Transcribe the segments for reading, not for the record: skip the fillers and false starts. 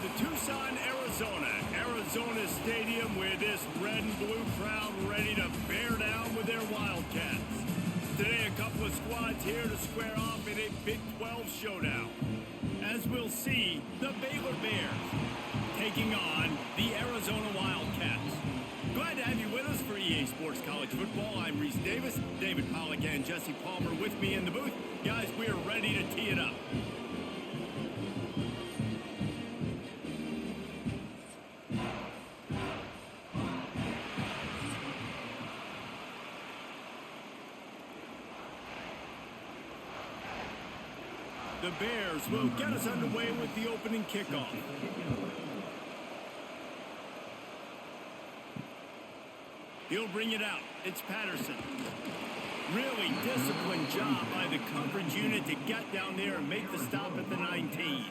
to Tucson, Arizona Stadium, with this red and blue crowd ready to bear down with their Wildcats. Today, a couple of squads here to square off in a Big 12 showdown. As we'll see, the Baylor Bears taking on the Arizona Wildcats. Glad to have you with us for EA Sports College Football. I'm Reese Davis, David Pollack and Jesse Palmer with me in the booth. Guys, we're ready to tee it up. The Bears will get us underway with the opening kickoff. He'll bring it out. It's Patterson. Really disciplined job by the coverage unit to get down there and make the stop at the 19.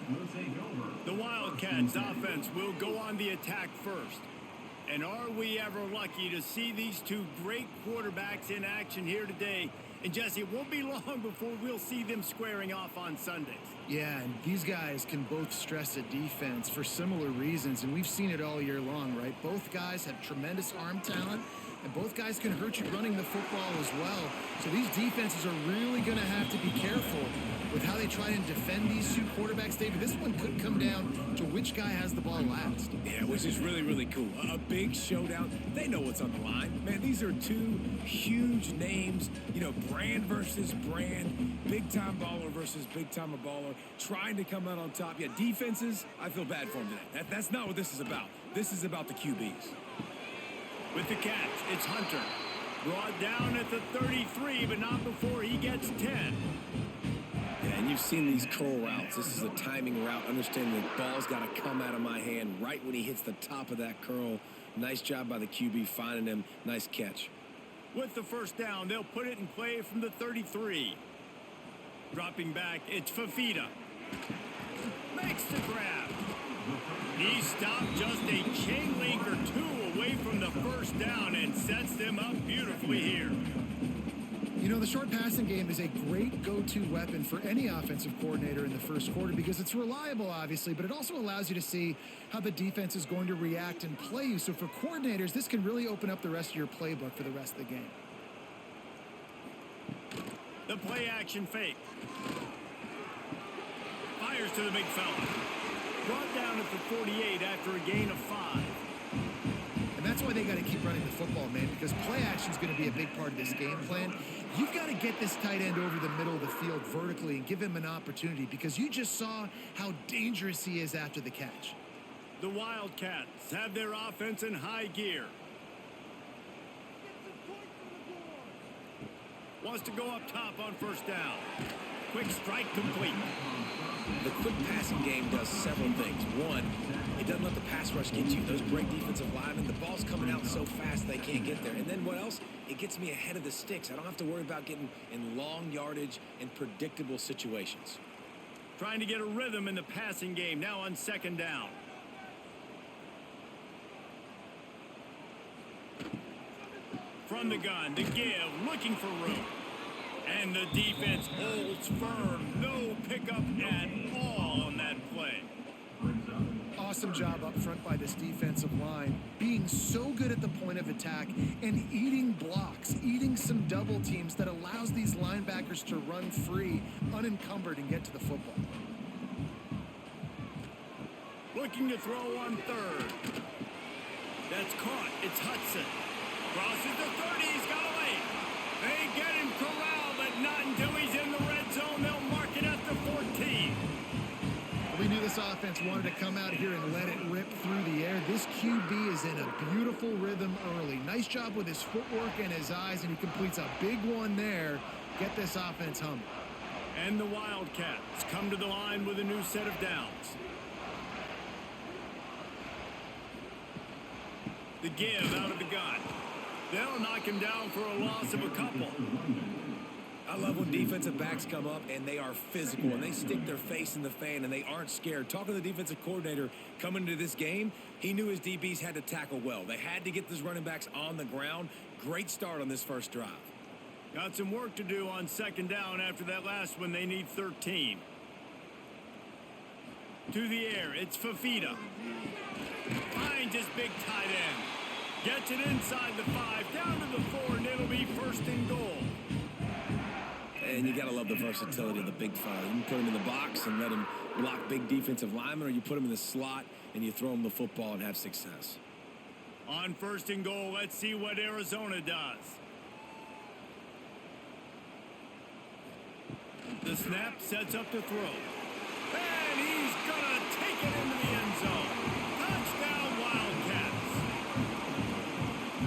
The Wildcats offense will go on the attack first. And are we ever lucky to see these two great quarterbacks in action here today? And Jesse, it won't be long before we'll see them squaring off on Sundays. Yeah, and these guys can both stress a defense for similar reasons, and we've seen it all year long, right? Both guys have tremendous arm talent, and both guys can hurt you running the football as well. So these defenses are really going to have to be careful with how they try and defend these two quarterbacks. David, this one could come down to which guy has the ball last. Yeah, which is really, really cool. A big showdown. They know what's on the line. Man, these are two huge names, you know, brand versus brand, big-time baller versus big-time baller, trying to come out on top. Yeah, defenses, I feel bad for them today. That's not what this is about. This is about the QBs. With the catch, it's Hunter. Brought down at the 33, but not before he gets 10. Yeah, and you've seen these curl routes. This is a timing route. Understanding the ball's got to come out of my hand right when he hits the top of that curl. Nice job by the QB finding him. Nice catch. With the first down, they'll put it in play from the 33. Dropping back, it's Fafita. Makes the grab. He stopped just a chain link or two away from the first down and sets them up beautifully here. You know, the short passing game is a great go-to weapon for any offensive coordinator in the first quarter because it's reliable, obviously, but it also allows you to see how the defense is going to react and play you. So for coordinators, this can really open up the rest of your playbook for the rest of the game. The play-action fake. Fires to the big fella. Brought down at the 48 after a gain of 5. And that's why they got to keep running the football, man, because play action is going to be a big part of this game plan. You've got to get this tight end over the middle of the field vertically and give him an opportunity because you just saw how dangerous he is after the catch. The Wildcats have their offense in high gear. Wants to go up top on first down. Quick strike complete. The quick passing game does several things. One, it doesn't let the pass rush get you. Those great defensive linemen, the ball's coming out so fast they can't get there. And then what else? It gets me ahead of the sticks. I don't have to worry about getting in long yardage and predictable situations. Trying to get a rhythm in the passing game now on second down. From the gun, the give, looking for room. And the defense holds firm. No pickup at all on that play. Awesome job up front by this defensive line, being so good at the point of attack and eating blocks, eating some double teams that allows these linebackers to run free, unencumbered, and get to the football. Looking to throw on third. That's caught. It's Hudson. Crosses the 30. He's got away. They get him corralled, but not until he's in the red zone. They'll mark it at the 14. We knew this offense wanted to come out here and let it rip through the air. This QB is in a beautiful rhythm early. Nice job with his footwork and his eyes, and he completes a big one there. Get this offense humming. And the Wildcats come to the line with a new set of downs. The give out of the gun. They'll knock him down for a loss of a couple. I love when defensive backs come up and they are physical and they stick their face in the fan and they aren't scared. Talking to the defensive coordinator coming into this game, he knew his DBs had to tackle well. They had to get those running backs on the ground. Great start on this first drive. Got some work to do on second down after that last one. They need 13. To the air, it's Fafita. Finds his big tight end. Gets it inside the 5, down to the 4, and it'll be first and goal. And you got to love the versatility of the big fella. You can put him in the box and let him block big defensive linemen, or you put him in the slot and you throw him the football and have success. On first and goal, let's see what Arizona does. The snap sets up the throw. And he's going to take it into the end zone. Touchdown, Wildcats.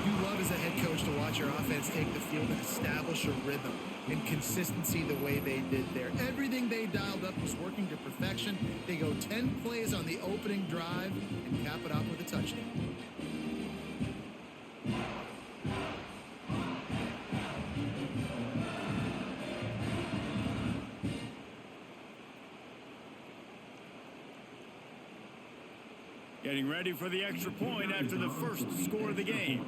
You love as a head coach to watch your offense take the field and establish a rhythm and consistency the way they did there. Everything they dialed up was working to perfection. They go 10 plays on the opening drive and cap it off with a touchdown. Getting ready for the extra point after the first score of the game.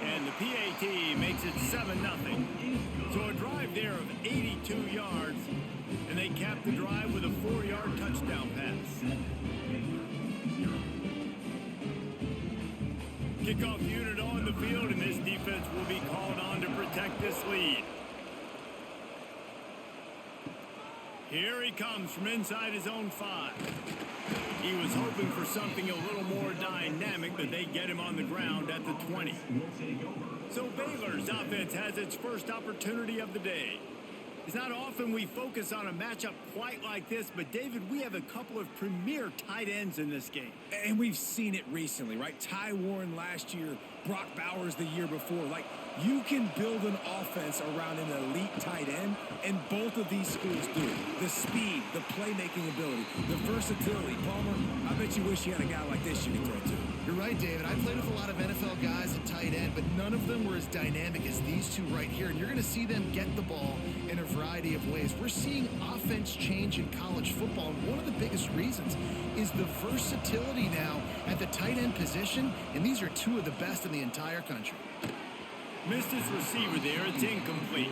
And the PAT makes it 7-0. So a drive there of 82 yards, and they cap the drive with a 4-yard touchdown pass. Kickoff unit on the field, and this defense will be called on to protect this lead. Here he comes from inside his own 5. He was hoping for something a little more dynamic, but they get him on the ground at the 20. So Baylor's offense has its first opportunity of the day. It's not often we focus on a matchup quite like this, but David, we have a couple of premier tight ends in this game. And we've seen it recently, right? Ty Warren last year, Brock Bowers the year before. Like, you can build an offense around an elite tight end, and both of these schools do. The speed, the playmaking ability, the versatility. Palmer, I bet you wish you had a guy like this you could throw to. You're right, David. I played with a lot of NFL guys at tight end, but none of them were as dynamic as these two right here. And you're going to see them get the ball in a variety of ways. We're seeing offense change in college football, and one of the biggest reasons is the versatility now at the tight end position, and these are two of the best in the entire country. Missed his receiver there. It's incomplete.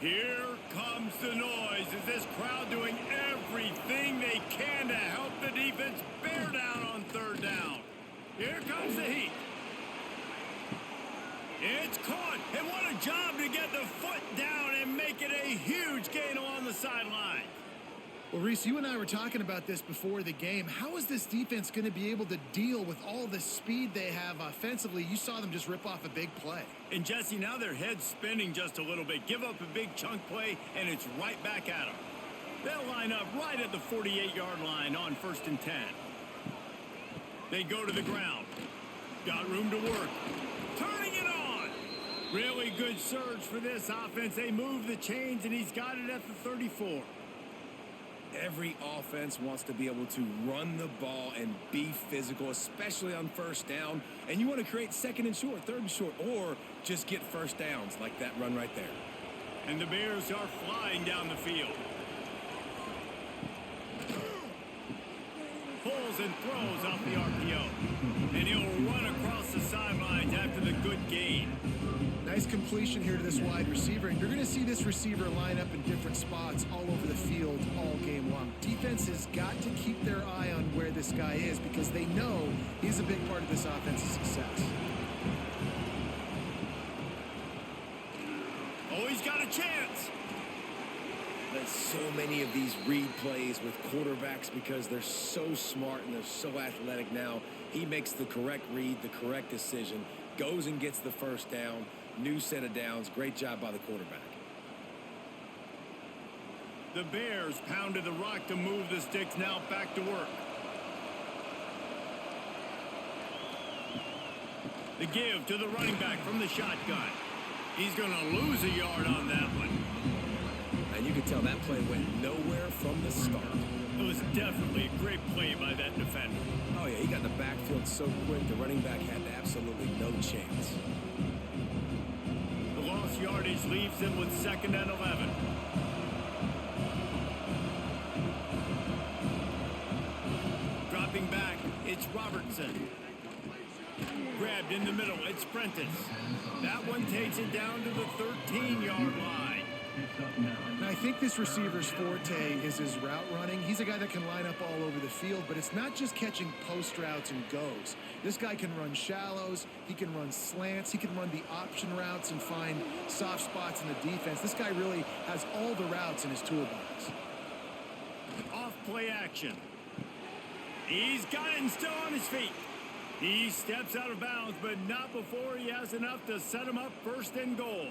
Here comes the noise. Is this crowd doing everything they can to help the defense bear down on third down? Here comes the heat. It's caught, and what a job to get the foot down and make it a huge gain along the sideline. Well, Reese, you and I were talking about this before the game. How is this defense going to be able to deal with all the speed they have offensively? You saw them just rip off a big play. And Jesse, now their head's spinning just a little bit. Give up a big chunk play, and it's right back at them. They'll line up right at the 48-yard line on 1st and 10. They go to the ground. Got room to work. Turning it on. Really good surge for this offense. They move the chains, and he's got it at the 34. Every offense wants to be able to run the ball and be physical, especially on first down. And you want to create second and short, third and short, or just get first downs like that run right there. And the Bears are flying down the field. Pulls and throws off the RPO. And he'll run across the sidelines after the good gain. Nice completion here to this wide receiver, and you're going to see this receiver line up in different spots all over the field all game long. Defense has got to keep their eye on where this guy is because they know he's a big part of this offense's success. Oh, he's got a chance. There's so many of these read plays with quarterbacks because they're so smart and they're so athletic now. He makes the correct read, the correct decision, goes and gets the first down. New set of downs. Great job by the quarterback. The Bears pounded the rock to move the sticks. Now back to work. The give to the running back from the shotgun. He's going to lose a yard on that one. And you can tell that play went nowhere from the start. It was definitely a great play by that defender. Oh, yeah, he got in the backfield so quick, the running back had absolutely no chance. The lost yardage leaves him with 2nd and 11. Hudson. Grabbed in the middle. It's Prentice. That one takes it down to the 13-yard line. Now, I think this receiver's forte is his route running. He's a guy that can line up all over the field, but it's not just catching post routes and goes. This guy can run shallows, he can run slants, he can run the option routes and find soft spots in the defense. This guy really has all the routes in his toolbox. Off play action. He's got it and still on his feet. He steps out of bounds, but not before he has enough to set him up first and goal.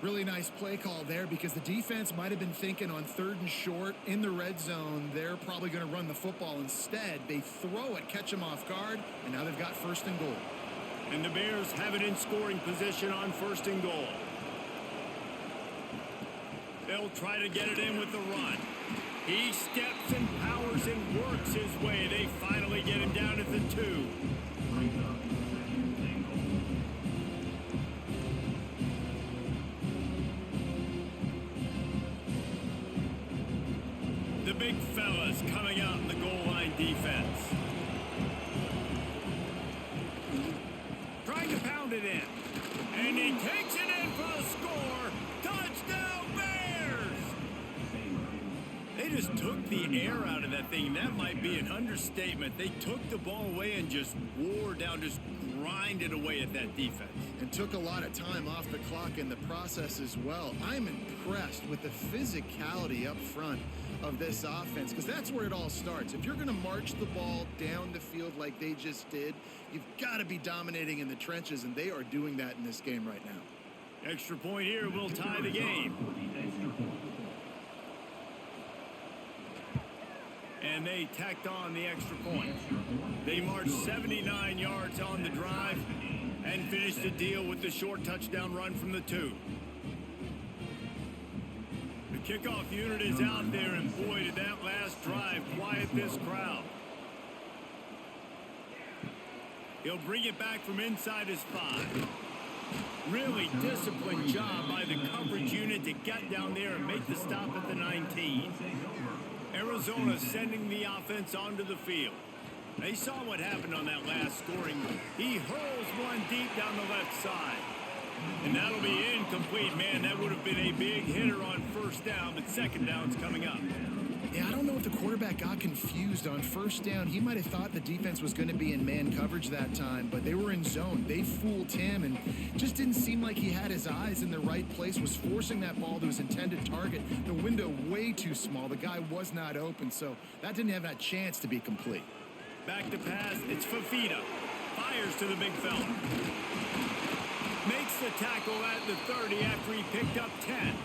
Really nice play call there because the defense might have been thinking on 3rd and short in the red zone. They're probably going to run the football instead. They throw it, catch him off guard, and now they've got 1st and goal. And the Bears have it in scoring position on 1st and goal. They'll try to get it in with the run. He steps and powers and works his way. They finally get him down at the 2. The big fellas coming out in the goal line defense. Trying to pound it in. And he takes it in for the score. Touchdown Bears! They just took the air out of that thing. That might be an understatement. They took the ball away and just wore down, just grinded away at that defense. And took a lot of time off the clock in the process as well. I'm impressed with the physicality up front of this offense because that's where it all starts. If you're going to march the ball down the field like they just did, you've got to be dominating in the trenches, and they are doing that in this game right now. Extra point here will tie the game. And they tacked on the extra point. They marched 79 yards on the drive and finished the deal with the short touchdown run from the 2. The kickoff unit is out there, and boy, did that last drive quiet this crowd. He'll bring it back from inside his 5. Really disciplined job by the coverage unit to get down there and make the stop at the 19. Arizona sending the offense onto the field. They saw what happened on that last scoring. He hurls one deep down the left side. And that'll be incomplete. Man, that would have been a big hitter on 1st down, but 2nd down's coming up. Yeah, I don't know if the quarterback got confused on 1st down. He might have thought the defense was going to be in man coverage that time, but they were in zone. They fooled him and just didn't seem like he had his eyes in the right place, was forcing that ball to his intended target. The window way too small. The guy was not open, so that didn't have that chance to be complete. Back to pass. It's Fafita. Fires to the big fella. Makes the tackle at the 30 after he picked up 10.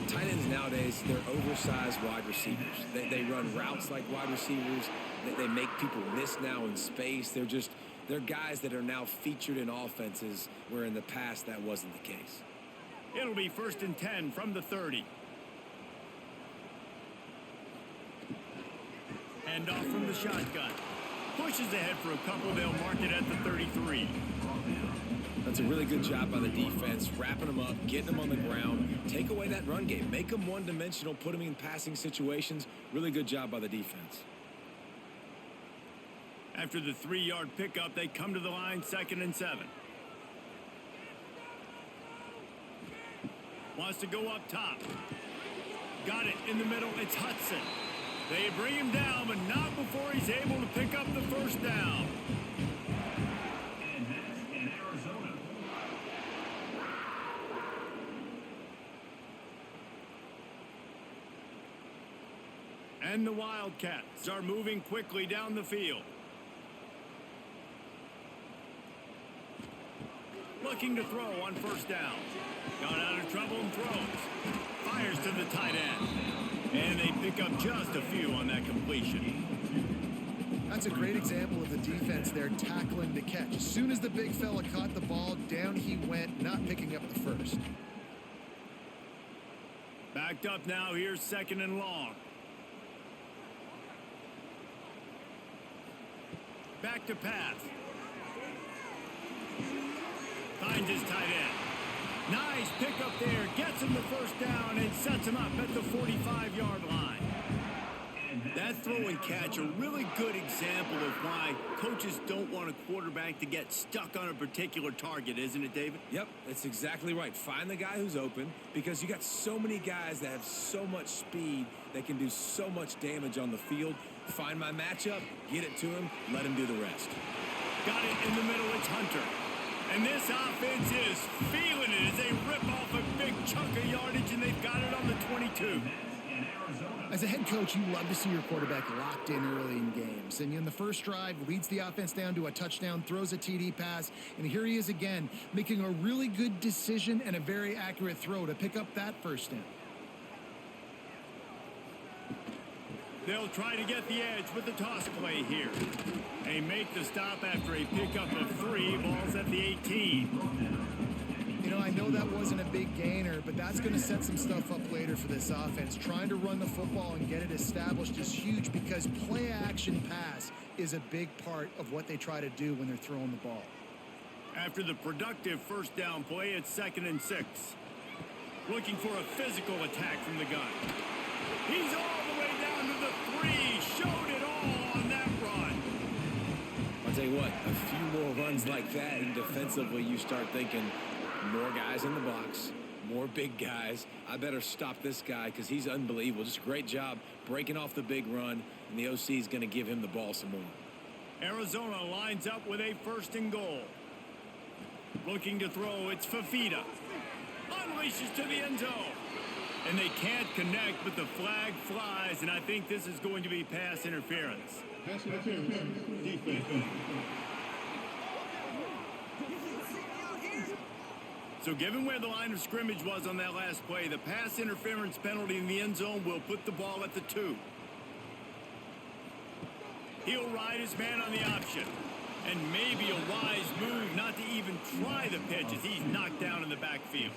Tight ends nowadays, they're oversized wide receivers. They run routes like wide receivers. They make people miss now in space. They're guys that are now featured in offenses where in the past that wasn't the case. It'll be 1st and 10 from the 30. Hand off from the shotgun. Pushes ahead for a couple. They'll mark it at the 33. That's a really good job by the defense, wrapping them up, getting them on the ground, take away that run game, make them one-dimensional, put them in passing situations. Really good job by the defense. After the 3-yard pickup, they come to the line, 2nd and 7. Wants to go up top. Got it in the middle. It's Hudson. They bring him down, but not before he's able to pick up the 1st down. And the Wildcats are moving quickly down the field. Looking to throw on 1st down. Got out of trouble and throws. Fires to the tight end. And they pick up just a few on that completion. That's a great example of the defense there tackling the catch. As soon as the big fella caught the ball, down he went, not picking up the 1st. Backed up now, here's 2nd and long. Back to pass. Finds his tight end. Nice pickup there. Gets him the 1st down and sets him up at the 45-yard line. That throw and catch, a really good example of why coaches don't want a quarterback to get stuck on a particular target, isn't it, David? Yep, that's exactly right. Find the guy who's open, because you got so many guys that have so much speed that can do so much damage on the field. Find my matchup, get it to him, let him do the rest. Got it in the middle, it's Hunter. And this offense is feeling it as they rip off a big chunk of yardage, and they've got it on the 22. As a head coach, you love to see your quarterback locked in early in games. And in the first drive, leads the offense down to a touchdown, throws a TD pass, and here he is again, making a really good decision and a very accurate throw to pick up that first down. They'll try to get the edge with the toss play here. They make the stop after a pickup of 3, balls at the 18. You know, I know that wasn't a big gainer, but that's going to set some stuff up later for this offense. Trying to run the football and get it established is huge because play-action pass is a big part of what they try to do when they're throwing the ball. After the productive first down play, it's 2nd and 6. Looking for a physical attack from the gun. He's all the way down to the 3. Showed it all on that run. I'll tell you what, a few more runs like that, and defensively you start thinking, more guys in the box, more big guys. I better stop this guy because he's unbelievable. Just a great job breaking off the big run, and the OC is going to give him the ball some more. Arizona lines up with a 1st and goal. Looking to throw, it's Fafita. Unleashes to the end zone. And they can't connect, but the flag flies, and I think this is going to be pass interference. Pass interference. Defense. So given where the line of scrimmage was on that last play, the pass interference penalty in the end zone will put the ball at the 2. He'll ride his man on the option. And maybe a wise move not to even try the pitch as he's knocked down in the backfield.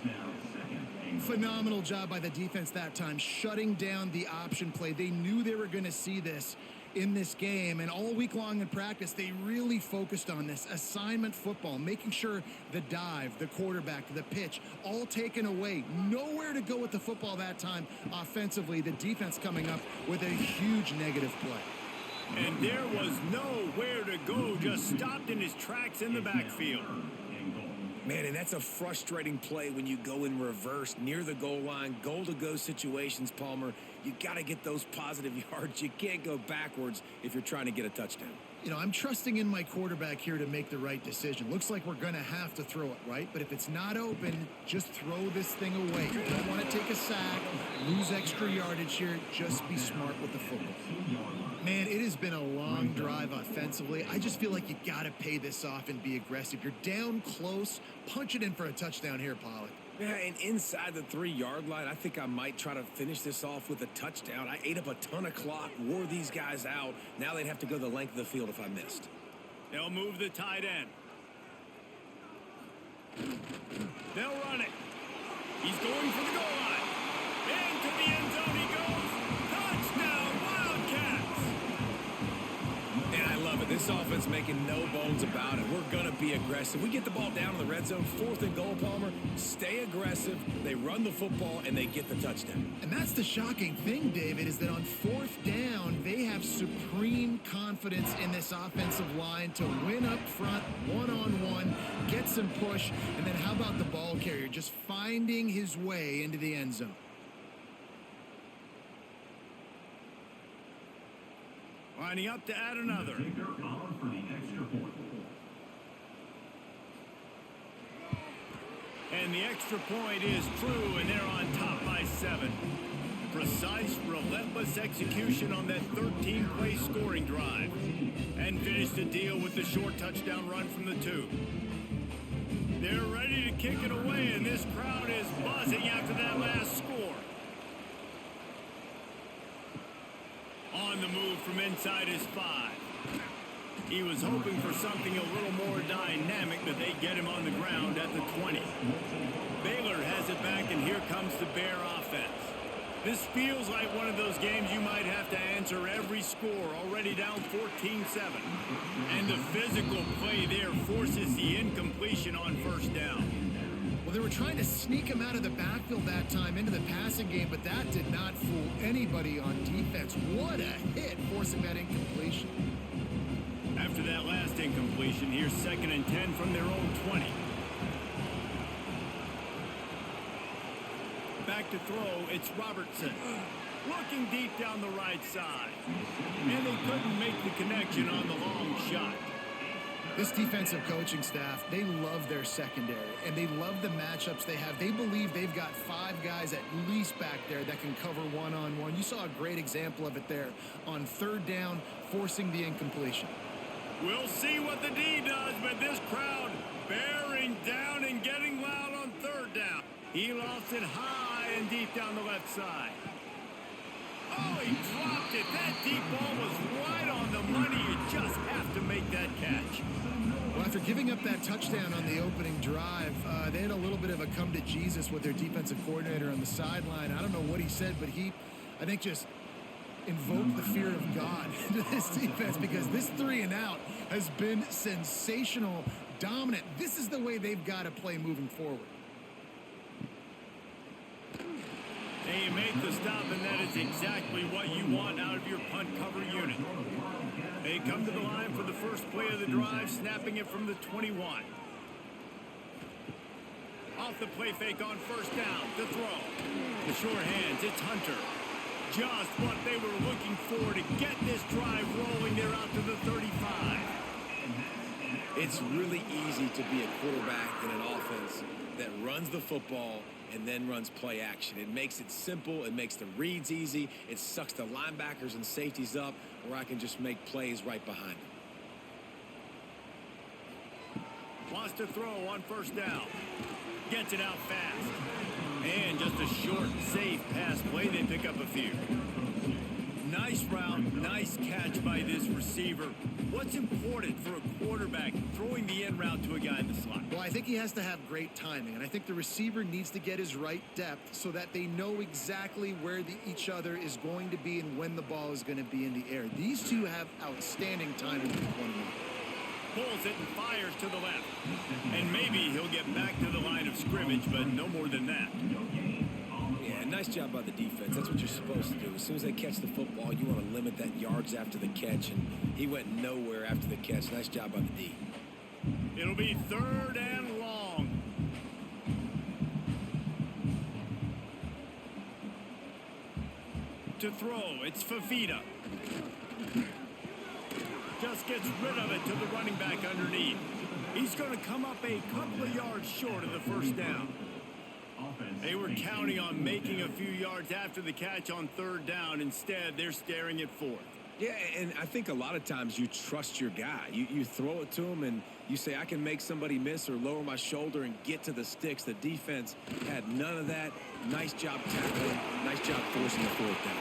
Phenomenal job by the defense that time, shutting down the option play. They knew they were going to see this in this game, and all week long in practice, they really focused on this assignment football, making sure the dive, the quarterback, the pitch, all taken away. Nowhere to go with the football that time offensively. The defense coming up with a huge negative play. And there was nowhere to go, just stopped in his tracks in the backfield. Man, and that's a frustrating play when you go in reverse near the goal line, goal-to-go situations, Palmer. You got to get those positive yards. You can't go backwards if you're trying to get a touchdown. You know, I'm trusting in my quarterback here to make the right decision. Looks like we're going to have to throw it, right? But if it's not open, just throw this thing away. You don't want to take a sack, lose extra yardage here. Just be smart with the football. Man, it has been a long drive offensively. I just feel like you got to pay this off and be aggressive. You're down close. Punch it in for a touchdown here, Pollack. Yeah, and inside the 3-yard line, I think I might try to finish this off with a touchdown. I ate up a ton of clock, wore these guys out. Now they'd have to go the length of the field if I missed. They'll move the tight end. They'll run it. He's going for the goal line. Into the end zone he goes. Touchdown, Wildcats! And I love it. This offense making no bones about it. We're going to be aggressive. We get the ball down in the red zone, 4th and goal, Palmer. Stay aggressive. They run the football, and they get the touchdown. And that's the shocking thing, David, is that on 4th down, they have supreme confidence in this offensive line to win up front, one-on-one, get some push, and then how about the ball carrier just finding his way into the end zone? Lining up to add another. And the extra point is true, and they're on top by 7. Precise, relentless execution on that 13-play scoring drive. And finished the deal with the short touchdown run from the 2. They're ready to kick it away, and this crowd is buzzing after that last score. On the move from inside his 5. He was hoping for something a little more dynamic, but they get him on the ground at the 20. Baylor has it back, and here comes the Bear offense. This feels like one of those games you might have to answer every score, already down 14-7. And the physical play there forces the incompletion on 1st down. Well, they were trying to sneak him out of the backfield that time into the passing game, but that did not fool anybody on defense. What a hit, forcing that incompletion. After that last incompletion, here's 2nd and 10 from their own 20. Back to throw, it's Robertson. Looking deep down the right side. And they couldn't make the connection on the long shot. This defensive coaching staff, they love their secondary, and they love the matchups they have. They believe they've got 5 guys at least back there that can cover one-on-one. You saw a great example of it there on 3rd down, forcing the incompletion. We'll see what the D does, but this crowd bearing down and getting loud on 3rd down. He lost it high and deep down the left side. Oh, he dropped it. That deep ball was right on the money. You just have to make that catch. Well, after giving up that touchdown on the opening drive, they had a little bit of a come to Jesus with their defensive coordinator on the sideline. I don't know what he said, but he, I think, just invoked the fear of God into this defense, because this 3 and out has been sensational, dominant. This is the way they've got to play moving forward. And you make the stop, and that is exactly what you want out of your punt cover unit. They come to the line for the first play of the drive, snapping it from the 21. Off the play fake on 1st down, the throw. The short hands, it's Hunter. Just what they were looking for to get this drive rolling. They're out to the 35. It's really easy to be a quarterback in an offense that runs the football and then runs play action. It makes it simple. It makes the reads easy. It sucks the linebackers and safeties up, where I can just make plays right behind them. Wants to throw on 1st down. Gets it out fast. And just a short, safe pass play. They pick up a few. Nice route, nice catch by this receiver. What's important for a quarterback throwing the in route to a guy in the slot? Well, I think he has to have great timing, and I think the receiver needs to get his right depth so that they know exactly where each other is going to be and when the ball is going to be in the air. These two have outstanding timing with one another. Pulls it and fires to the left. And maybe he'll get back to the line of scrimmage, but no more than that. Yeah, nice job by the defense. That's what you're supposed to do. As soon as they catch the football, you want to limit that yards after the catch, and he went nowhere after the catch. Nice job by the D. It'll be 3rd and long. To throw, it's Fafita. Just gets rid of it to the running back underneath. He's going to come up a couple of yards short of the 1st down. They were counting on making a few yards after the catch on 3rd down. Instead, they're staring at 4th. Yeah, and I think a lot of times you trust your guy. You throw it to him and you say, I can make somebody miss or lower my shoulder and get to the sticks. The defense had none of that. Nice job tackling. Nice job forcing the 4th down.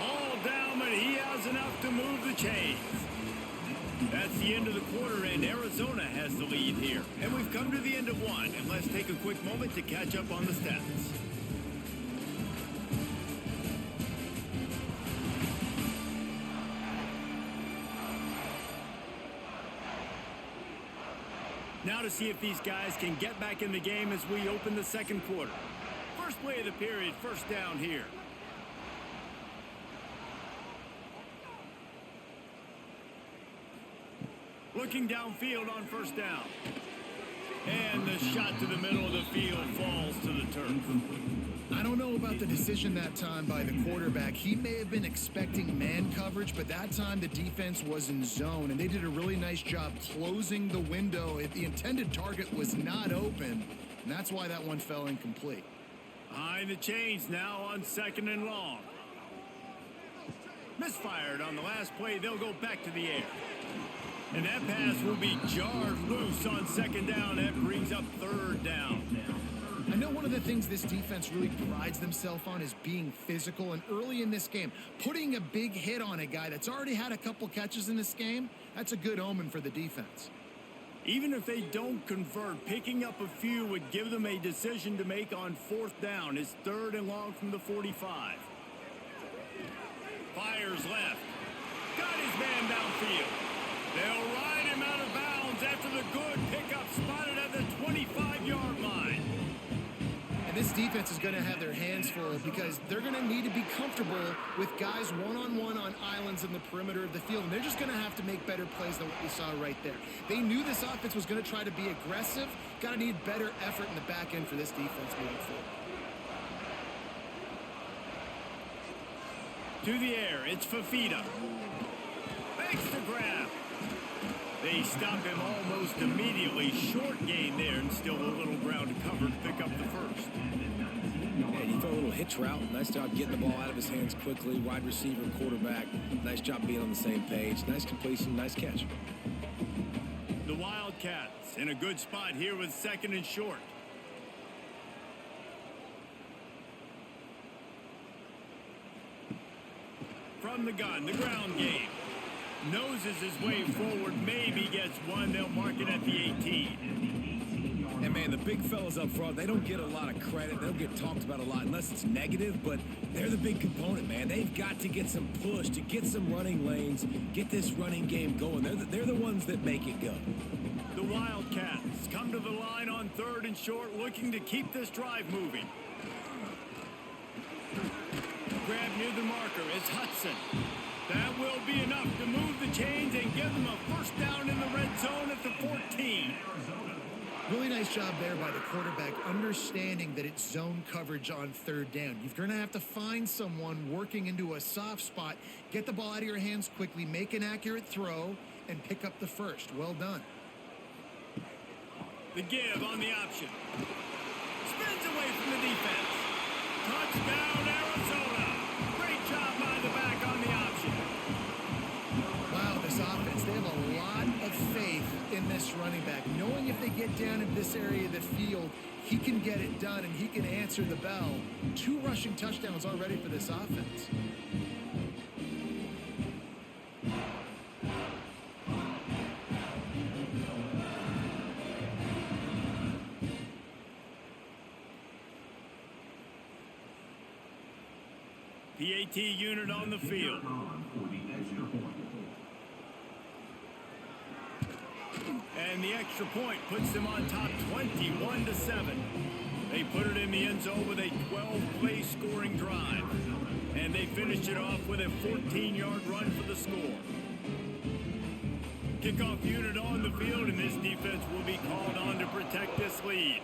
All down, but he has enough to move the chains. That's the end of the quarter, and Arizona has the lead here. And we've come to the end of one, and let's take a quick moment to catch up on the stats. Now to see if these guys can get back in the game as we open the 2nd quarter. First play of the period, 1st down here. Looking downfield on 1st down. And the shot to the middle of the field falls to the turf. I don't know about the decision that time by the quarterback. He may have been expecting man coverage, but that time the defense was in zone, and they did a really nice job closing the window. If the intended target was not open, and that's why that one fell incomplete. Behind the chains now on 2nd and long. Misfired on the last play. They'll go back to the air. And that pass will be jarred loose on 2nd down. That brings up 3rd down. I know one of the things this defense really prides themselves on is being physical. And early in this game, putting a big hit on a guy that's already had a couple catches in this game, that's a good omen for the defense. Even if they don't convert, picking up a few would give them a decision to make on 4th down. It's 3rd and long from the 45. Fires left. Got his man downfield. They'll ride him out of bounds after the good pickup spotted at the 25-yard line. And this defense is going to have their hands full because they're going to need to be comfortable with guys one-on-one on islands in the perimeter of the field. And they're just going to have to make better plays than what we saw right there. They knew this offense was going to try to be aggressive. Got to need better effort in the back end for this defense moving forward. To the air, it's Fafita. Makes the grab. They stop him almost immediately. Short gain there, and still a little ground to cover to pick up the first. And he threw a little hitch route. Nice job getting the ball out of his hands quickly. Wide receiver, quarterback. Nice job being on the same page. Nice completion, nice catch. The Wildcats in a good spot here with 2nd and short. From the gun, the ground game. Noses his way forward, maybe gets one. They'll mark it at the 18. And, man, the big fellas up front, they don't get a lot of credit. They don't get talked about a lot unless it's negative, but they're the big component, man. They've got to get some push, to get some running lanes, get this running game going. They're the ones that make it go. The Wildcats come to the line on 3rd and short, looking to keep this drive moving. Grab near the marker is Hudson. That will be enough to move the chains and give them a first down in the red zone at the 14. Really nice job there by the quarterback, understanding that it's zone coverage on 3rd down. You're going to have to find someone working into a soft spot, get the ball out of your hands quickly, make an accurate throw, and pick up the first. Well done. The give on the option. Spins away from the defense. Touchdown, Arizona. Great job by the back on the option. Wow, this offense, they have a lot of faith in this running back, knowing if they get down in this area of the field, he can get it done and he can answer the bell. 2 rushing touchdowns already for this offense. PAT unit on the field. And the extra point puts them on top 21-7. They put it in the end zone with a 12-play scoring drive. And they finished it off with a 14-yard run for the score. Kickoff unit on the field, and this defense will be called on to protect this lead.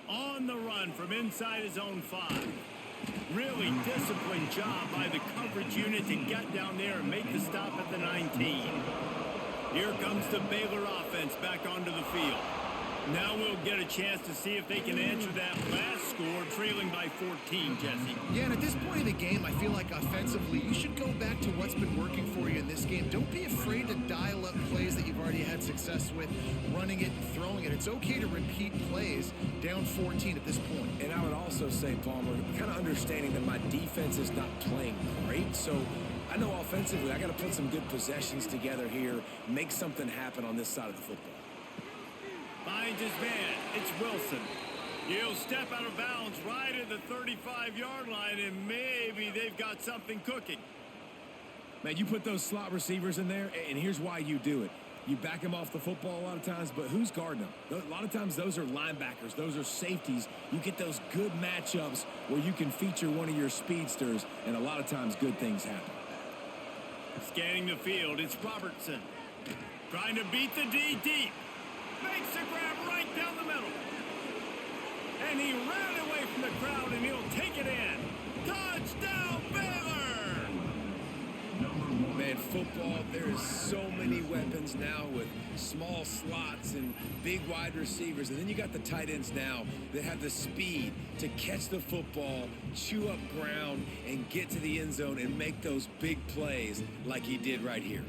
On the run from inside his own 5. Really disciplined job by the coverage unit to get down there and make the stop at the 19. Here comes the Baylor offense back onto the field. Now we'll get a chance to see if they can answer that last score, trailing by 14, Jesse. Yeah, and at this point in the game, I feel like offensively, you should go back to what's been working for you in this game. Don't be afraid to dial up plays that you've already had success with, running it and throwing it. It's okay to repeat plays down 14 at this point. And I would also say, Palmer, kind of understanding that my defense is not playing great, so I know offensively I got to put some good possessions together here, make something happen on this side of the football. Finds his man. It's Wilson. He'll step out of bounds right at the 35-yard line, and maybe they've got something cooking. Man, you put those slot receivers in there, and here's why you do it. You back them off the football a lot of times, but who's guarding them? A lot of times those are linebackers. Those are safeties. You get those good matchups where you can feature one of your speedsters, and a lot of times good things happen. Scanning the field, it's Robertson. Trying to beat the D deep. Makes a grab right down the middle. And he ran away from the crowd, and he'll take it in. Touchdown, Baylor! Man, football, there is so many weapons now with small slots and big wide receivers. And then you got the tight ends now that have the speed to catch the football, chew up ground, and get to the end zone and make those big plays like he did right here.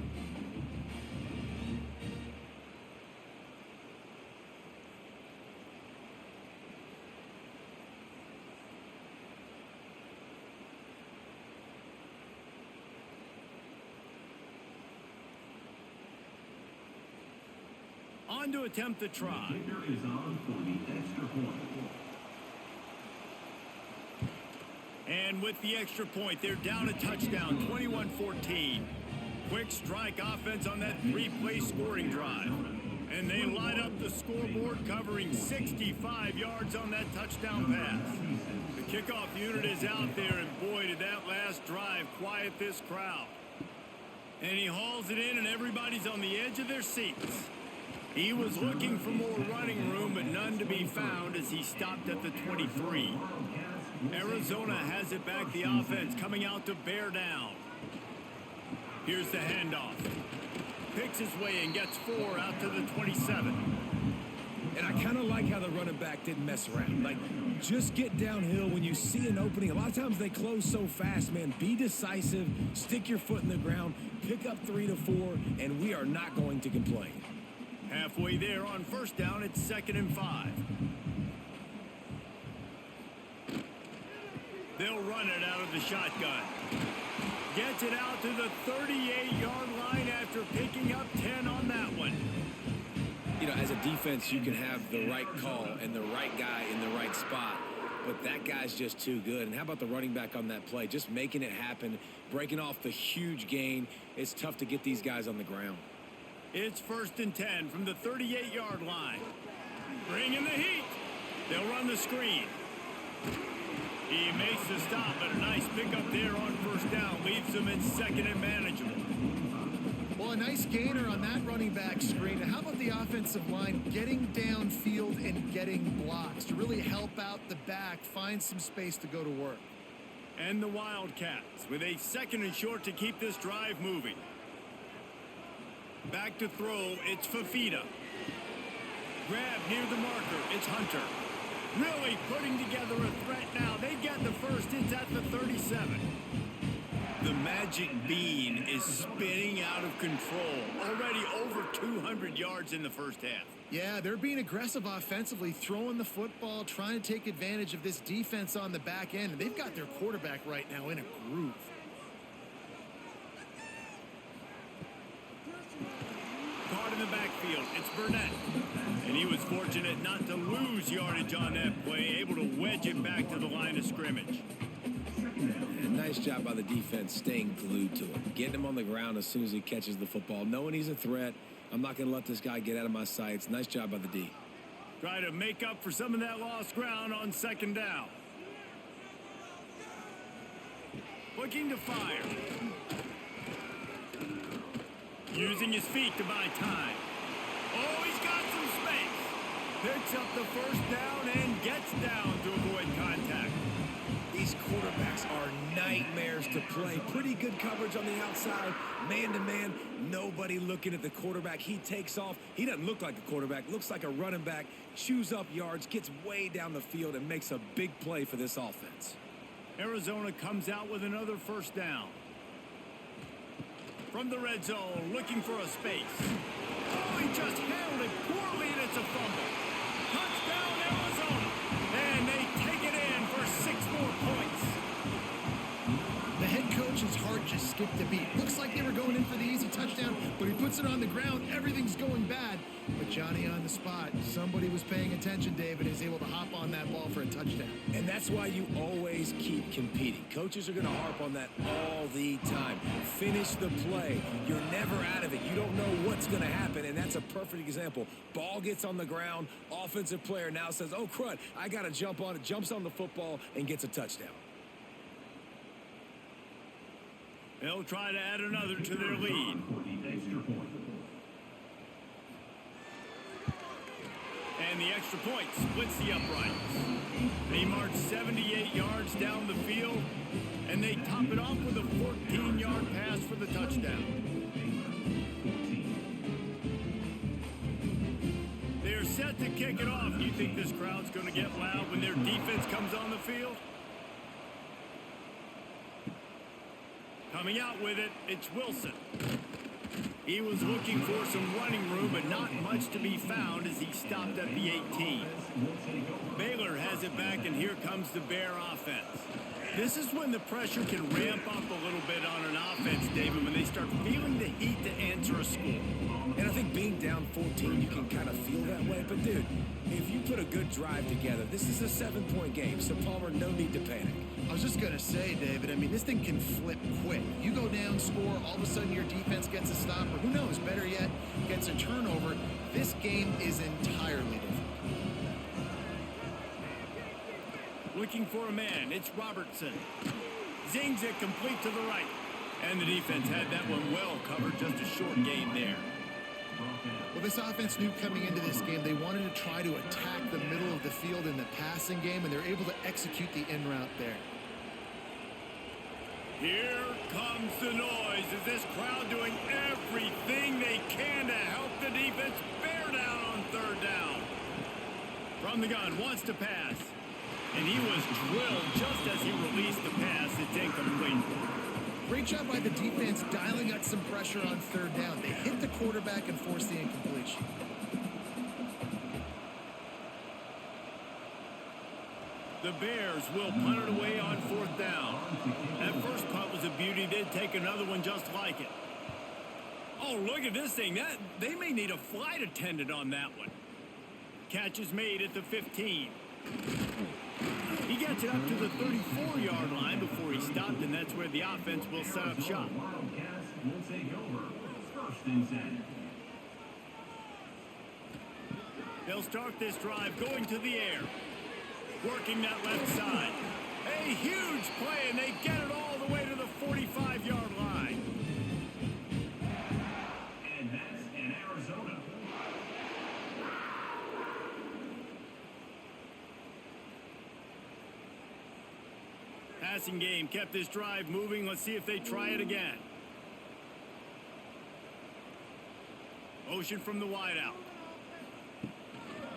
On to attempt the try. Kicker is on for the extra point. And with the extra point, they're down a touchdown, 21-14. Quick strike offense on that 3-play scoring drive. And they light up the scoreboard, covering 65 yards on that touchdown pass. The kickoff unit is out there, and boy, did that last drive quiet this crowd. And he hauls it in, and everybody's on the edge of their seats. He was looking for more running room, but none to be found as he stopped at the 23. Arizona has it back, the offense coming out to bear down. Here's the handoff. Picks his way and gets 4 out to the 27. And I kind of like how the running back didn't mess around. Like, just get downhill when you see an opening. A lot of times they close so fast, man. Be decisive, stick your foot in the ground, pick up 3 to 4, and we are not going to complain. Halfway there on first down, it's 2nd and 5. They'll run it out of the shotgun. Gets it out to the 38-yard line after picking up 10 on that one. You know, as a defense, you can have the right call and the right guy in the right spot, but that guy's just too good. And how about the running back on that play? Just making it happen, breaking off the huge gain. It's tough to get these guys on the ground. It's 1st and 10 from the 38-yard line. Bring in the heat. They'll run the screen. He makes the stop, but a nice pickup there on first down. Leaves them in 2nd and manageable. Well, a nice gainer on that running back screen. And how about the offensive line getting downfield and getting blocks to really help out the back, find some space to go to work? And the Wildcats with a 2nd and short to keep this drive moving. Back to throw, it's Fafita. Grab near the marker, it's Hunter. Really putting together a threat now. They get the first, it's at the 37. The magic bean is spinning out of control. Already over 200 yards in the first half. Yeah, they're being aggressive offensively, throwing the football, trying to take advantage of this defense on the back end. And they've got their quarterback right now in a groove. Caught in the backfield, it's Burnett. And he was fortunate not to lose yardage on that play, able to wedge it back to the line of scrimmage. And nice job by the defense staying glued to him, getting him on the ground as soon as he catches the football, knowing he's a threat. I'm not going to let this guy get out of my sights. Nice job by the D. Try to make up for some of that lost ground on 2nd down. Looking to fire. Using his feet to buy time. Oh, he's got some space. Picks up the first down and gets down to avoid contact. These quarterbacks are nightmares to play. Pretty good coverage on the outside. Man-to-man, nobody looking at the quarterback. He takes off. He doesn't look like a quarterback. Looks like a running back. Chews up yards, gets way down the field, and makes a big play for this offense. Arizona comes out with another first down. From the red zone, looking for a space. Oh, he just handled it poorly, and it's a fumble. Touchdown, Arizona. And they take it in for 6 more points. The head coach's heart just skipped a beat. Looks like they were going in for the easy touchdown, but he puts it on the ground. Everything's going bad. But Johnny on the spot. Somebody was paying attention, David, is able to hop on that ball for a touchdown. And that's why you always keep competing. Coaches are going to harp on that all the time. Finish the play. You're never out of it. You don't know what's going to happen, and that's a perfect example. Ball gets on the ground. Offensive player now says, oh, crud, I got to jump on it. Jumps on the football and gets a touchdown. They'll try to add another to their lead. And the extra point splits the uprights. They march 78 yards down the field, and they top it off with a 14-yard pass for the touchdown. They're set to kick it off. Do you think this crowd's going to get loud when their defense comes on the field? Coming out with it, it's Wilson. He was looking for some running room, but not much to be found as he stopped at the 18. Baylor has it back, and here comes the Bear offense. This is when the pressure can ramp up a little bit on an offense, David, when they start feeling the heat to answer a score. And I think being down 14, you can kind of feel that way. But, dude, if you put a good drive together, this is a 7-point game. So, Palmer, no need to panic. I was just going to say, David, I mean, this thing can flip quick. You go down, score, all of a sudden your defense gets a stop, or who knows, better yet, gets a turnover. This game is entirely different. Looking for a man, it's Robertson. Zings it complete to the right. And the defense had that one well covered, just a short gain there. Well, this offense knew coming into this game they wanted to try to attack the middle of the field in the passing game, and they're able to execute the in route there. Here comes the noise as this crowd doing everything they can to help the defense bear down on third down. From the gun, wants to pass. And he was drilled just as he released the pass. It's incomplete. Great job by the defense dialing out some pressure on third down. They hit the quarterback and forced the incompletion. The Bears will punt it away on fourth down. That first punt was a beauty. They'd take another one just like it. Oh, look at this thing. They may need a flight attendant on that one. Catch is made at the 15. He gets it up to the 34-yard line before he stopped, and that's where the offense will set up shop. Wildcats will take over. First and 10. They'll start this drive going to the air. Working that left side. A huge play, and they get it all the way to the 45-yard line. And that's in Arizona. Passing game kept this drive moving. Let's see if they try it again. Motion from the wideout.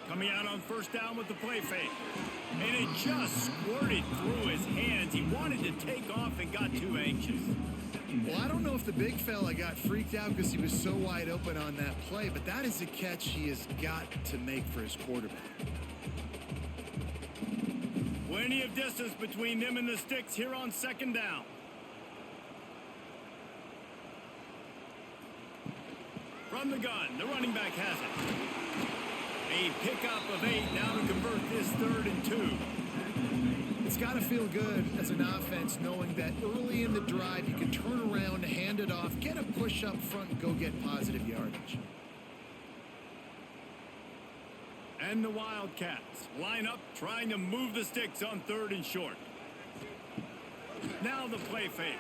Coming out on first down with the play fake. And it just squirted through his hands. He wanted to take off and got too anxious. Well, I don't know if the big fella got freaked out because he was so wide open on that play, but that is a catch he has got to make for his quarterback. Plenty of distance between them and the sticks here on second down. From the gun, the running back has it. A pickup of 8 now to convert this 3rd and 2. It's got to feel good as an offense knowing that early in the drive you can turn around, hand it off, get a push up front, and go get positive yardage. And the Wildcats line up trying to move the sticks on 3rd and short. Now the play fake.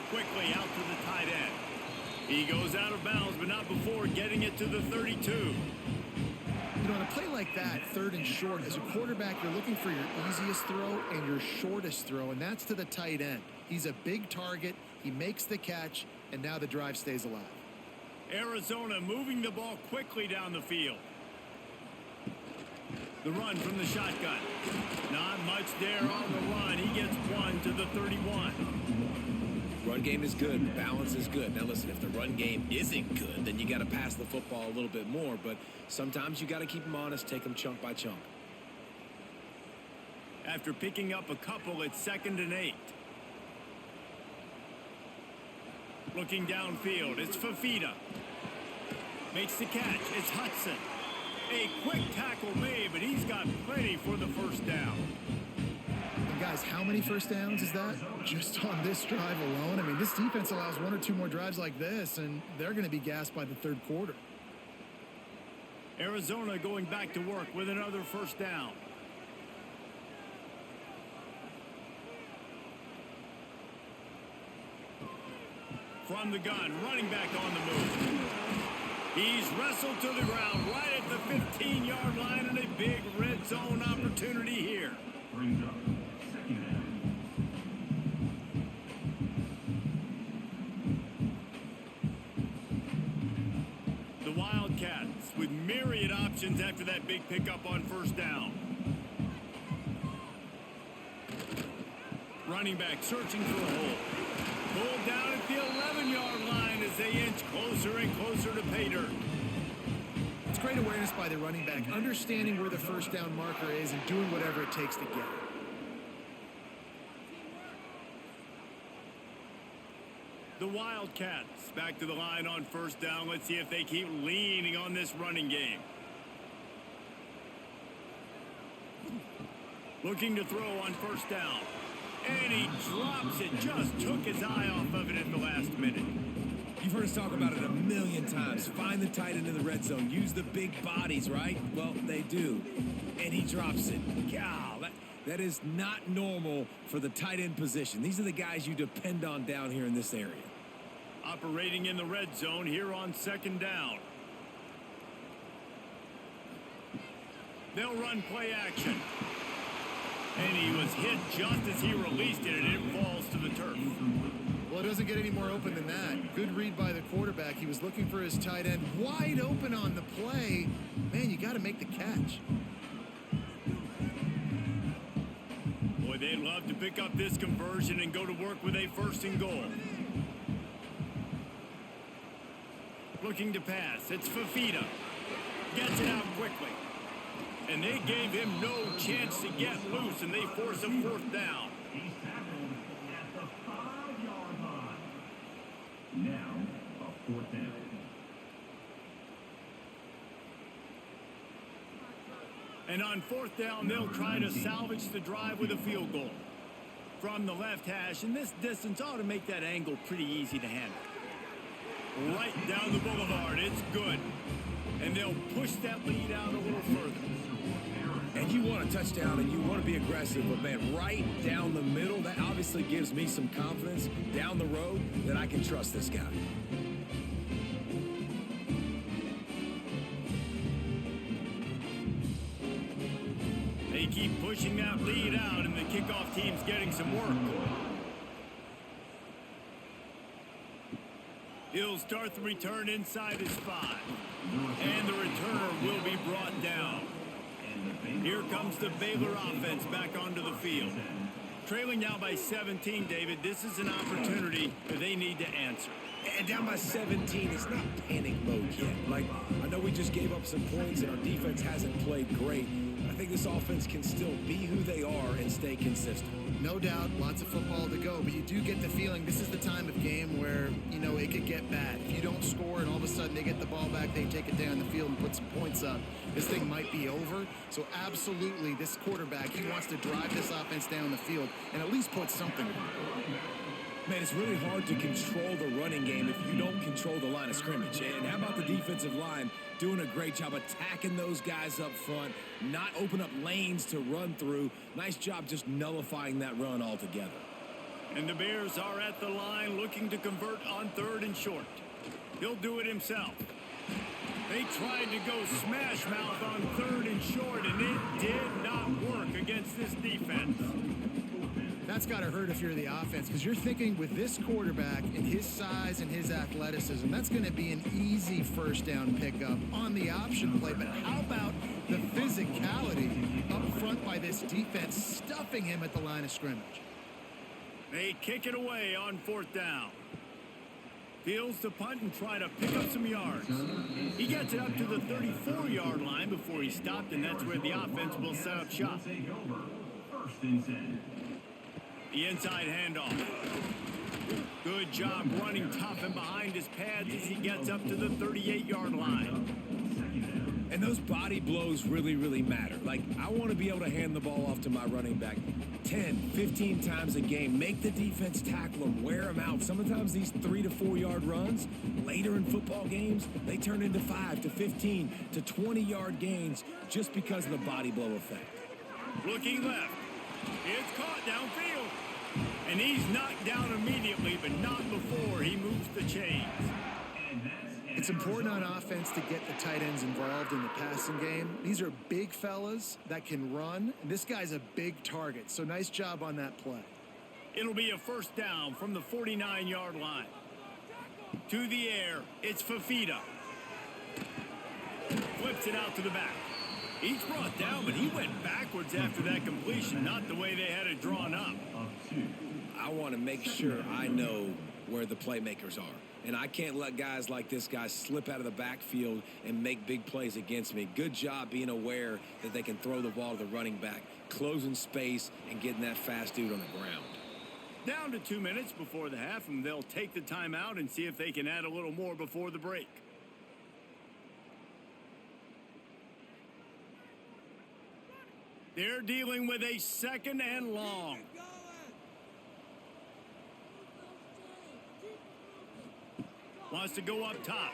Quickly out to the tight end. He goes out of bounds, but not before getting it to the 32. You know, on a play like that, 3rd and short, as a quarterback, you're looking for your easiest throw and your shortest throw, and that's to the tight end. He's a big target. He makes the catch, and now the drive stays alive. Arizona moving the ball quickly down the field. The run from the shotgun. Not much there on the run. He gets 1 to the 31. Run game is good. Balance is good. Now, listen, if the run game isn't good, then you got to pass the football a little bit more. But sometimes you got to keep them honest, take them chunk by chunk. After picking up a couple, it's 2nd and 8. Looking downfield, it's Fafita. Makes the catch, it's Hudson. A quick tackle made, but he's got plenty for the first down. And guys, how many first downs is that? Just on this drive alone? I mean, this defense allows 1 or 2 more drives like this, and they're going to be gassed by the 3rd quarter. Arizona going back to work with another first down. From the gun, running back on the move. He's wrestled to the ground right at the 15-yard line, and a big red zone opportunity here. Brings up second down. The Wildcats with myriad options after that big pickup on first down. Running back searching for a hole. Pulled down at the 11-yard line as they inch closer and closer to pay dirt. It's great awareness by the running back, understanding where the first down marker is and doing whatever it takes to get it. The the Wildcats. Back to the line on first down. Let's see if they keep leaning on this running game. Looking to throw on first down. And he drops it. Just took his eye off of it at the last minute. You've heard us talk about it a million times. Find the tight end in the red zone. Use the big bodies, right? Well, they do. And he drops it. God, that is not normal for the tight end position. These are the guys you depend on down here in this area. Operating in the red zone here on second down. They'll run play action. And he was hit just as he released it, and it falls to the turf. Well, it doesn't get any more open than that. Good read by the quarterback. He was looking for his tight end wide open on the play. Man, you got to make the catch. Boy, they'd love to pick up this conversion and go to work with a first and goal. Looking to pass. It's Fafita. Gets it out quickly. And they gave him no chance to get loose, and they force a fourth down. He's tackled at the 5-yard line. Now, a fourth down. And on fourth down, they'll try to salvage the drive with a field goal. From the left hash, and this distance ought to make that angle pretty easy to handle. Right down the boulevard, it's good. And they'll push that lead out a little further. And you want a touchdown and you want to be aggressive, but man, right down the middle, that obviously gives me some confidence down the road that I can trust this guy. They keep pushing that lead out, and the kickoff team's getting some work. He'll start the return inside his 5. And the returner will be brought down. Here comes the Baylor offense back onto the field. Trailing now by 17, David. This is an opportunity that they need to answer. And down by 17, it's not panic mode yet. Like, I know we just gave up some points and our defense hasn't played great. I think this offense can still be who they are and stay consistent. No doubt, lots of football to go, but you do get the feeling this is the time of game where, you know, it could get bad. If you don't score and all of a sudden they get the ball back, they take it down the field and put some points up, this thing might be over. So absolutely, this quarterback, he wants to drive this offense down the field and at least put something on it. Man, it's really hard to control the running game if you don't control the line of scrimmage. And how about the defensive line doing a great job attacking those guys up front, not open up lanes to run through. Nice job just nullifying that run altogether. And the Bears are at the line looking to convert on 3rd and short. He'll do it himself. They tried to go smash mouth on 3rd and short, and it did not work against this defense. That's got to hurt if you're the offense, because you're thinking with this quarterback and his size and his athleticism, that's going to be an easy first down pickup on the option play. But how about the physicality up front by this defense, stuffing him at the line of scrimmage? They kick it away on 4th down. Fields the punt and try to pick up some yards. He gets it up to the 34-yard line before he stopped, and that's where the offense will set up shop. First and 10. The inside handoff. Good job running tough and behind his pads as he gets up to the 38-yard line. And those body blows really, really matter. Like, I want to be able to hand the ball off to my running back 10, 15 times a game. Make the defense tackle them, wear them out. Sometimes these 3 to 4 yard runs later in football games, they turn into 5 to 15 to 20-yard gains just because of the body blow effect. Looking left. It's caught downfield. And he's knocked down immediately, but not before he moves the chains. It's important on offense to get the tight ends involved in the passing game. These are big fellas that can run, and this guy's a big target, so nice job on that play. It'll be a first down from the 49-yard line. To the air, it's Fafita. Flips it out to the back. He's brought down, but he went backwards after that completion, not the way they had it drawn up. I want to make sure I know where the playmakers are. And I can't let guys like this guy slip out of the backfield and make big plays against me. Good job being aware that they can throw the ball to the running back, closing space, and getting that fast dude on the ground. Down to 2 minutes before the half, and they'll take the timeout and see if they can add a little more before the break. They're dealing with a 2nd and long. Wants to go up top.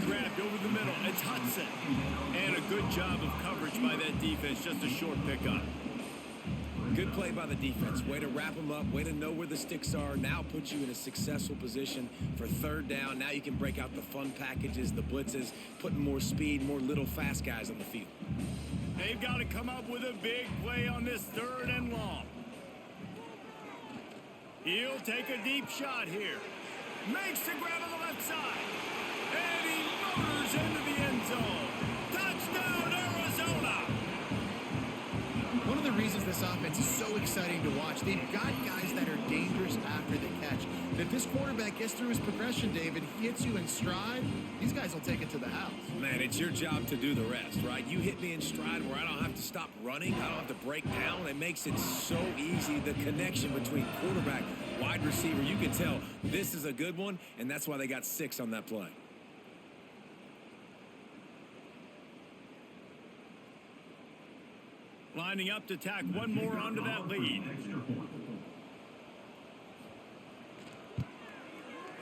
Grabbed over the middle. It's Hudson. And a good job of coverage by that defense. Just a short pickup. Good play by the defense. Way to wrap them up. Way to know where the sticks are. Now puts you in a successful position for 3rd down. Now you can break out the fun packages, the blitzes, putting more speed, more little fast guys on the field. They've got to come up with a big play on this 3rd and long. He'll take a deep shot here. Makes the grab on the left side. And he motors into the end zone. Touchdown, Arizona! One of the reasons this offense is so exciting to watch, they've got guys that are dangerous after the catch. And if this quarterback gets through his progression, David, he hits you in stride, these guys will take it to the house. Man, it's your job to do the rest, right? You hit me in stride where I don't have to stop running. I don't have to break down. It makes it so easy. The connection between quarterback, wide receiver, you can tell this is a good one, and that's why they got 6 on that play. Lining up to tack one more onto that lead.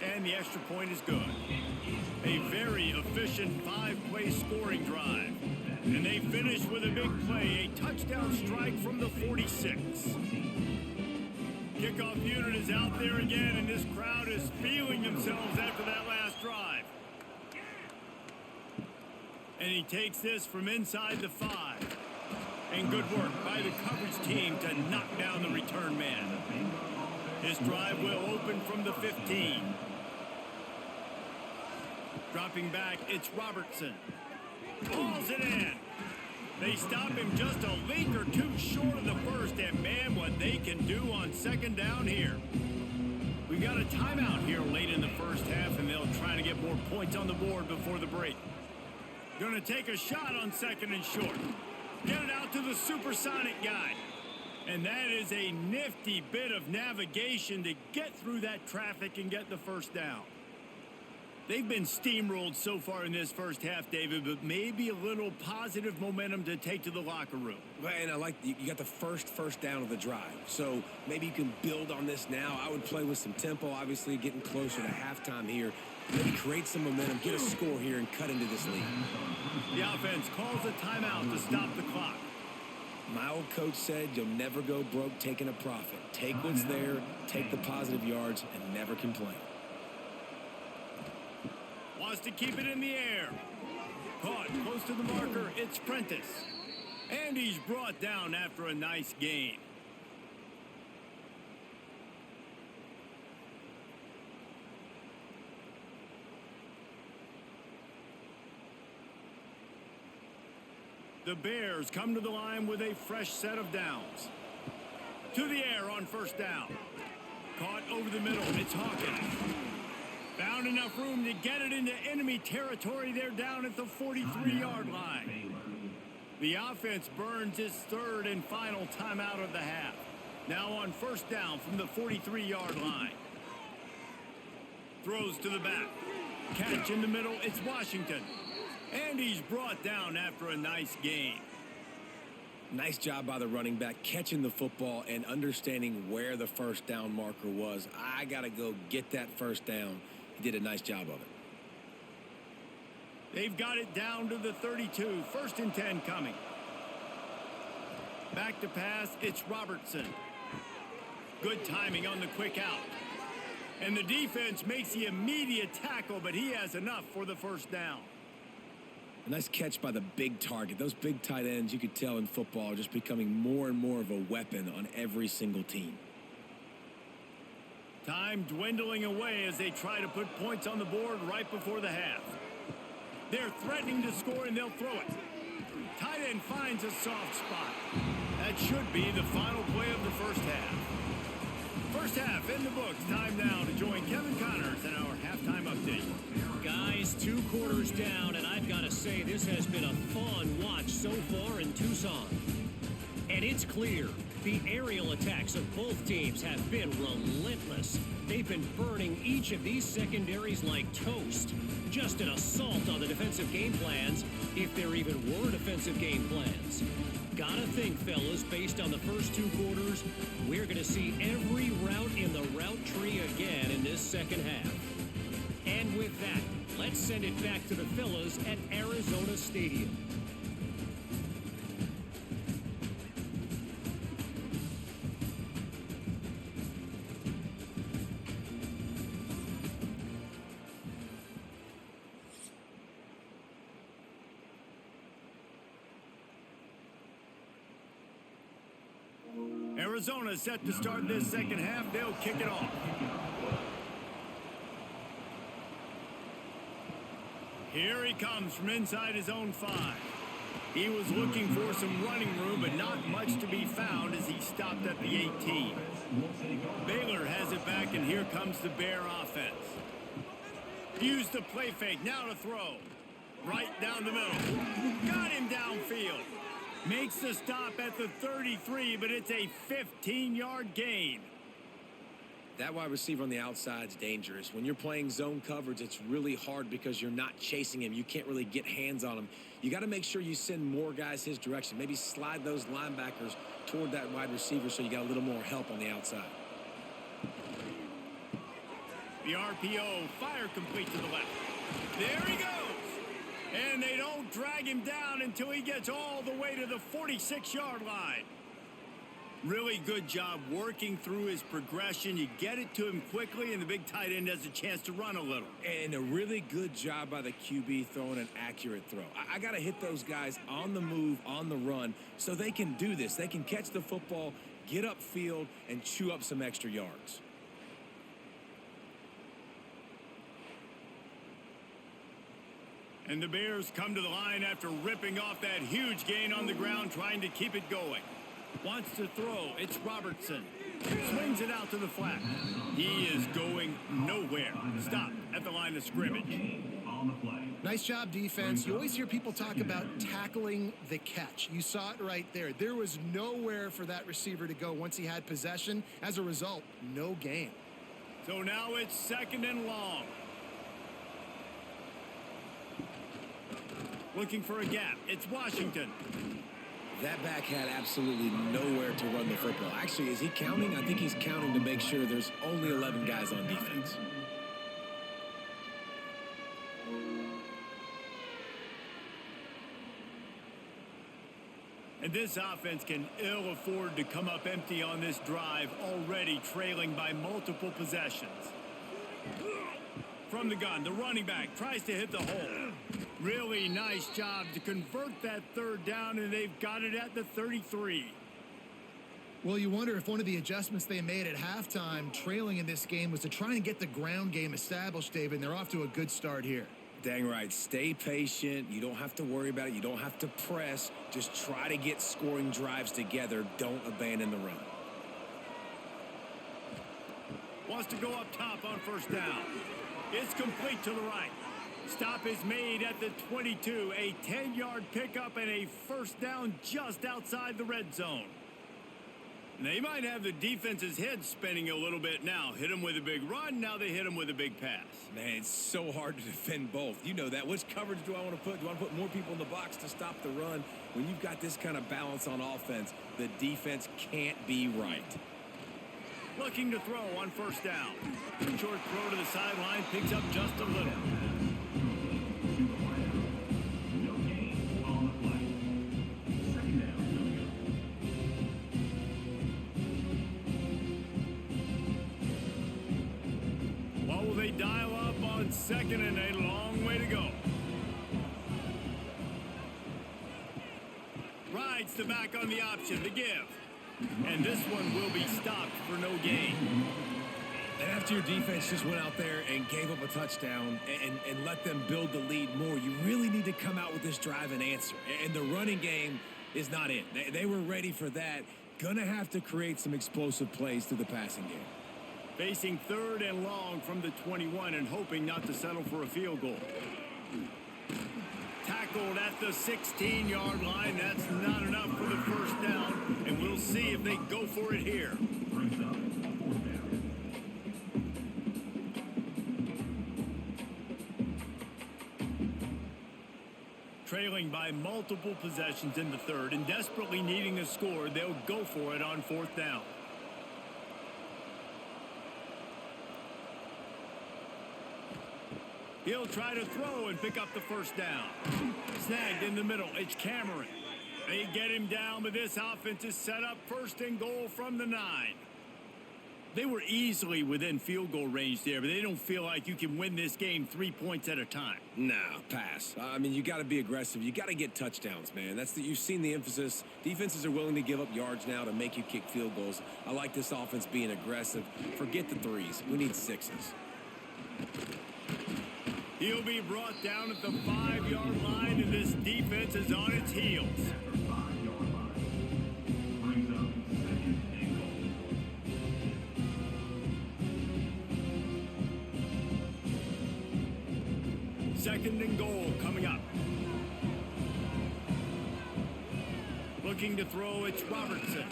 And the extra point is good. A very efficient 5-play scoring drive. And they finish with a big play, a touchdown strike from the 46. Kickoff unit is out there again, and this crowd is feeling themselves after that last drive. And he takes this from inside the 5. And good work by the coverage team to knock down the return man. His drive will open from the 15. Dropping back, it's Robertson. Hauls it in. They stop him just a leak or two short of the first, and man, what they can do on 2nd down here. We've got a timeout here late in the first half, and they'll try to get more points on the board before the break. Going to take a shot on 2nd and short. Get it out to the supersonic guy. And that is a nifty bit of navigation to get through that traffic and get the 1st down. They've been steamrolled so far in this first half, David, but maybe a little positive momentum to take to the locker room. And I like you got the first down of the drive. So maybe you can build on this now. I would play with some tempo, obviously getting closer to halftime here. Maybe create some momentum, get a score here, and cut into this lead. The offense calls a timeout to stop the clock. My old coach said you'll never go broke taking a profit. Take what's there, take the positive yards, and never complain. Wants to keep it in the air. Caught close to the marker, it's Prentice. And he's brought down after a nice gain. The Bears come to the line with a fresh set of downs. To the air on 1st down. Caught over the middle. It's Hawkins. Found enough room to get it into enemy territory. They're down at the 43-yard line. The offense burns its 3rd and final timeout of the half. Now on 1st down from the 43-yard line. Throws to the back. Catch in the middle. It's Washington. And he's brought down after a nice gain. Nice job by the running back, catching the football and understanding where the 1st down marker was. I got to go get that 1st down. He did a nice job of it. They've got it down to the 32. 1st and 10 coming. Back to pass, it's Robertson. Good timing on the quick out. And the defense makes the immediate tackle, but he has enough for the 1st down. A nice catch by the big target. Those big tight ends, you could tell in football, are just becoming more and more of a weapon on every single team. Time dwindling away as they try to put points on the board right before the half. They're threatening to score, and they'll throw it. Tight end finds a soft spot. That should be the final play of the first half. First half in the books. Time now to join Kevin Connors in our halftime update. Guys, 2 quarters down, and I've got to say this has been a fun watch so far in Tucson. And it's clear The aerial attacks of both teams have been relentless. They've been burning each of these secondaries like toast. Just an assault on the defensive game plans, if there even were defensive game plans. Gotta think, fellas, based on the first 2 quarters, we're going to see every route in the route tree again in this second half. And with that, let's send it back to the fellas at Arizona Stadium. Arizona set to start this second half. They'll kick it off. Here he comes from inside his own 5. He was looking for some running room, but not much to be found as he stopped at the 18. Baylor has it back, and here comes the Bear offense. Use the play fake, now to throw. Right down the middle. Got him downfield. Makes the stop at the 33, but it's a 15-yard gain. That wide receiver on the outside is dangerous. When you're playing zone coverage, it's really hard because you're not chasing him. You can't really get hands on him. You got to make sure you send more guys his direction. Maybe slide those linebackers toward that wide receiver so you got a little more help on the outside. The RPO, fire complete to the left. There he goes. And they don't drag him down until he gets all the way to the 46-yard line. Really good job working through his progression. You get it to him quickly, and the big tight end has a chance to run a little. And a really good job by the QB throwing an accurate throw. I got to hit those guys on the move, on the run, so they can do this. They can catch the football, get upfield, and chew up some extra yards. And the Bears come to the line after ripping off that huge gain on the ground, trying to keep it going. Wants to throw. It's Robertson. Swings it out to the flat. He is going nowhere. Stop at the line of scrimmage. Nice job, defense. You always hear people talk about tackling the catch. You saw it right there. There was nowhere for that receiver to go once he had possession. As a result, no gain. So now it's 2nd and long. Looking for a gap. It's Washington. That back had absolutely nowhere to run the football. Actually, is he counting? I think he's counting to make sure there's only 11 guys on defense. And this offense can ill afford to come up empty on this drive, already trailing by multiple possessions. From the gun, the running back tries to hit the hole. Really nice job to convert that 3rd down, and they've got it at the 33. Well, you wonder if one of the adjustments they made at halftime, trailing in this game, was to try and get the ground game established, David, and they're off to a good start here. Dang right. Stay patient. You don't have to worry about it. You don't have to press. Just try to get scoring drives together. Don't abandon the run. Wants to go up top on 1st down. It's complete to the right. Stop is made at the 22. A 10-yard pickup and a 1st down just outside the red zone. They might have the defense's head spinning a little bit now. Hit them with a big run. Now they hit them with a big pass. Man, it's so hard to defend both. You know that. Which coverage do I want to put? Do I want to put more people in the box to stop the run? When you've got this kind of balance on offense, the defense can't be right. Looking to throw on 1st down. Short throw to the sideline, picks up just a little. What will they dial up on 2nd and a long way to go? Rides the back on the option to give. And this one will be stopped for no gain. And after your defense just went out there and gave up a touchdown and let them build the lead more, you really need to come out with this drive and answer. And the running game is not it. They were ready for that. Gonna have to create some explosive plays through the passing game. Facing 3rd and long from the 21 and hoping not to settle for a field goal. Tackled at the 16-yard line. That's not enough for the 1st down. And we'll see if they go for it here. Brings up 4th down. Trailing by multiple possessions in the third and desperately needing a score, they'll go for it on 4th down. He'll try to throw and pick up the first down. Snagged in the middle. It's Cameron. They get him down, but this offense is set up 1st and goal from the 9. They were easily within field goal range there, but they don't feel like you can win this game 3 points at a time. No, pass. I mean, you got to be aggressive. You got to get touchdowns, man. You've seen the emphasis. Defenses are willing to give up yards now to make you kick field goals. I like this offense being aggressive. Forget the 3s. We need 6s. He'll be brought down at the 5-yard line, and this defense is on its heels. After 5-yard line. Brings up 2nd and goal. 2nd and goal coming up. Looking to throw, it's Robertson.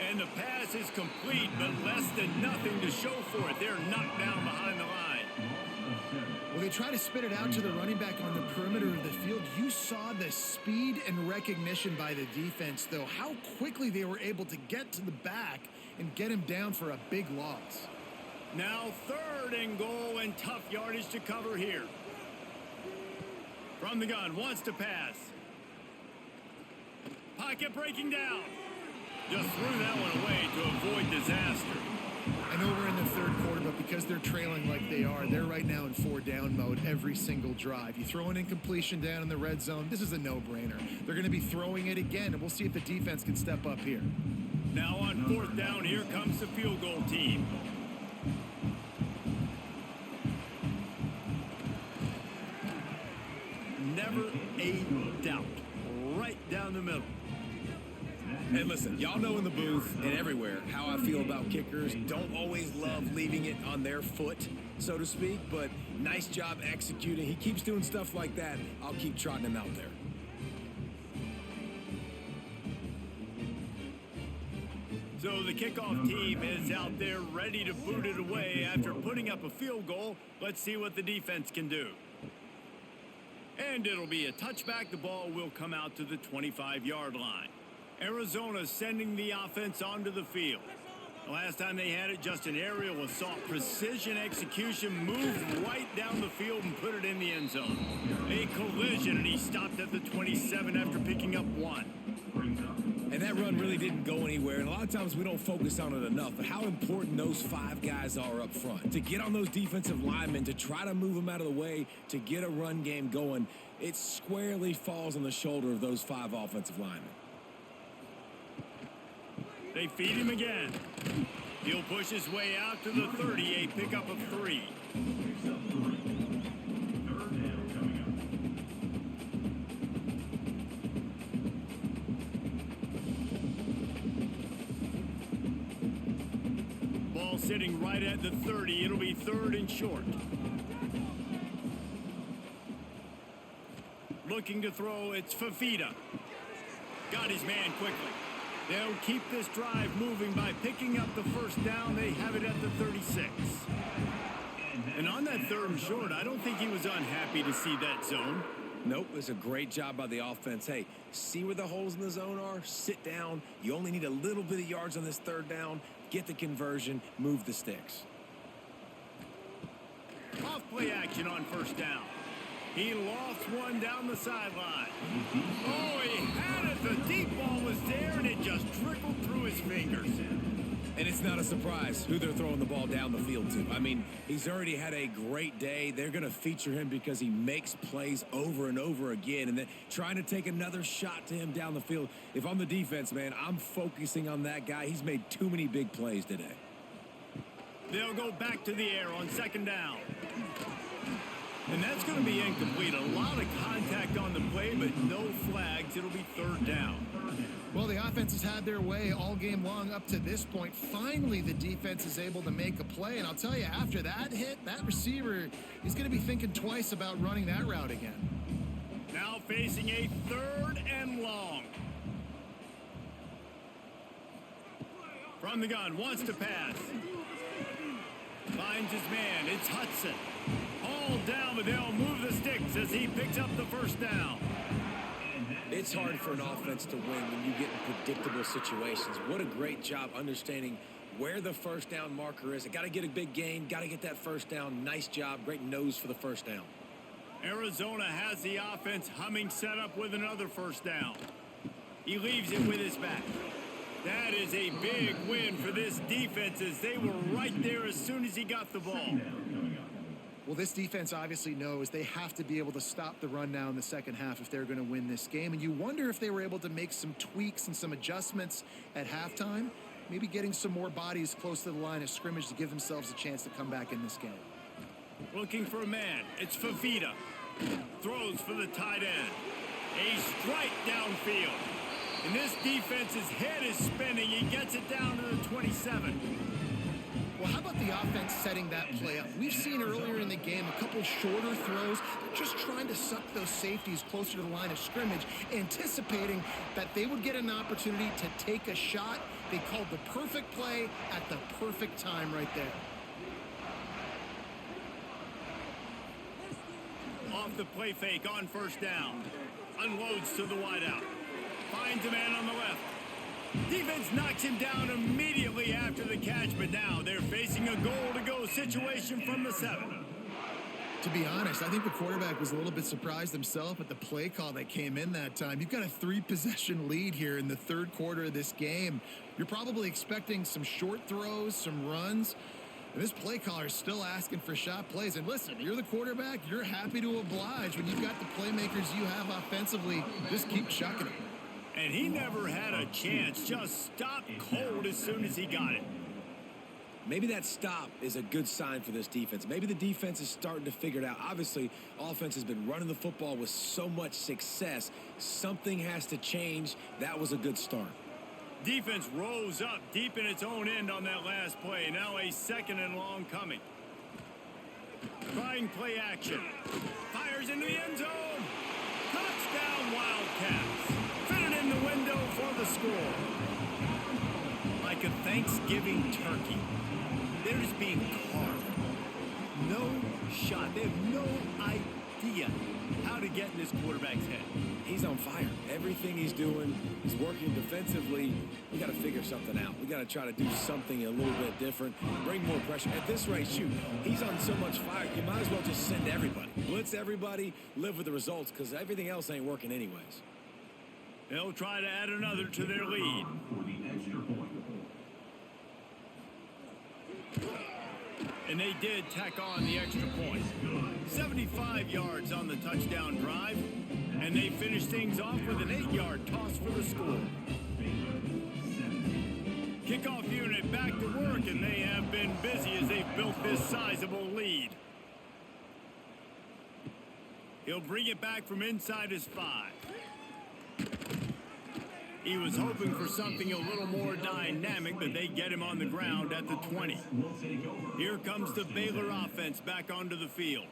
And the pass is complete, but less than nothing to show for it. They're knocked down behind the line. Well, they try to spit it out to the running back on the perimeter of the field. You saw the speed and recognition by the defense, though, how quickly they were able to get to the back and get him down for a big loss. Now 3rd and goal, and tough yardage to cover here. From the gun, wants to pass. Pocket breaking down. Just threw that one away to avoid disaster. I know we're in the 3rd quarter, but because they're trailing like they are, they're right now in 4-down mode every single drive. You throw an incompletion down in the red zone, this is a no-brainer. They're going to be throwing it again, and we'll see if the defense can step up here. Now on 4th down, here comes the field goal team. Never a doubt. Right down the middle. And listen, y'all know in the booth and everywhere how I feel about kickers. Don't always love leaving it on their foot, so to speak, but nice job executing. He keeps doing stuff like that. I'll keep trotting him out there. So the kickoff team is out there ready to boot it away after putting up a field goal. Let's see what the defense can do. And it'll be a touchback. The ball will come out to the 25-yard line. Arizona sending the offense onto the field. The last time they had it, just an aerial assault. Precision execution, moved right down the field and put it in the end zone. A collision, and he stopped at the 27 after picking up 1. And that run really didn't go anywhere. And a lot of times we don't focus on it enough, but how important those 5 guys are up front. To get on those defensive linemen, to try to move them out of the way, to get a run game going, it squarely falls on the shoulder of those 5 offensive linemen. They feed him again. He'll push his way out to the 30, a pickup of 3. Ball sitting right at the 30. It'll be 3rd and short. Looking to throw, it's Fafita. Got his man quickly. They'll keep this drive moving by picking up the first down. They have it at the 36. And on that 3rd and short, I don't think he was unhappy to see that zone. Nope, it's a great job by the offense. Hey, see where the holes in the zone are? Sit down. You only need a little bit of yards on this 3rd down. Get the conversion. Move the sticks. Off play action on 1st down. He lost one down the sideline. Oh, he had it. The deep ball was there, and it just trickled through his fingers. And it's not a surprise who they're throwing the ball down the field to. I mean, he's already had a great day. They're going to feature him because he makes plays over and over again. And then trying to take another shot to him down the field. If I'm the defense, man, I'm focusing on that guy. He's made too many big plays today. They'll go back to the air on 2nd down. And that's going to be incomplete. A lot of contact on the play, but no flags. It'll be 3rd down. Well, the offense has had their way all game long up to this point. Finally, the defense is able to make a play. And I'll tell you, after that hit, that receiver is going to be thinking twice about running that route again. Now facing a 3rd and long. From the gun, wants to pass. Finds his man. It's Hudson. All down, but they'll move the sticks as he picks up the first down. It's hard for an offense to win when you get in predictable situations. What a great job understanding where the first down marker is. I got to get a big gain, got to get that first down. Nice job, great nose for the first down. Arizona has the offense humming, set up with another first down. He leaves it with his back. That is a big win for this defense as they were right there as soon as he got the ball. Well, this defense obviously knows they have to be able to stop the run now in the second half if they're going to win this game. And you wonder if they were able to make some tweaks and some adjustments at halftime, maybe getting some more bodies close to the line of scrimmage to give themselves a chance to come back in this game. Looking for a man. It's Fafita. Throws for the tight end. A strike downfield. And this defense's head is spinning. He gets it down to the 27. Well, how about the offense setting that play up? We've seen earlier in the game a couple shorter throws. They're just trying to suck those safeties closer to the line of scrimmage, anticipating that they would get an opportunity to take a shot. They called the perfect play at the perfect time right there. Off the play fake on first down. Unloads to the wideout. Finds a man on the left. Defense knocks him down immediately after the catch, but now they're facing a goal-to-go situation from the 7. To be honest, I think the quarterback was a little bit surprised himself at the play call that came in that time. You've got a 3-possession lead here in the third quarter of this game. You're probably expecting some short throws, some runs. And this play caller is still asking for shot plays. And listen, you're the quarterback. You're happy to oblige when you've got the playmakers you have offensively. Just keep chucking them. And he never had a chance. Just stopped cold as soon as he got it. Maybe that stop is a good sign for this defense. Maybe the defense is starting to figure it out. Obviously, offense has been running the football with so much success. Something has to change. That was a good start. Defense rose up deep in its own end on that last play. Now a 2nd and long coming. Trying play action. Fires into the end zone. Touchdown Wildcats. Fitted in the window for the score. Like a Thanksgiving turkey. They're just being carved. No shot. They have no idea how to get in this quarterback's head. He's on fire. Everything he's doing, he's working defensively. We got to figure something out. We got to try to do something a little bit different, bring more pressure. At this rate, shoot, he's on so much fire, you might as well just send everybody. Blitz everybody, live with the results, because everything else ain't working anyways. They'll try to add another to their lead. For the extra point. And they did tack on the extra point. 75 yards on the touchdown drive. And they finished things off with an 8-yard toss for the score. Kickoff unit back to work, and they have been busy as they've built this sizable lead. He'll bring it back from inside his 5. He was hoping for something a little more dynamic, but they get him on the ground at the 20. Here comes the Baylor offense back onto the field.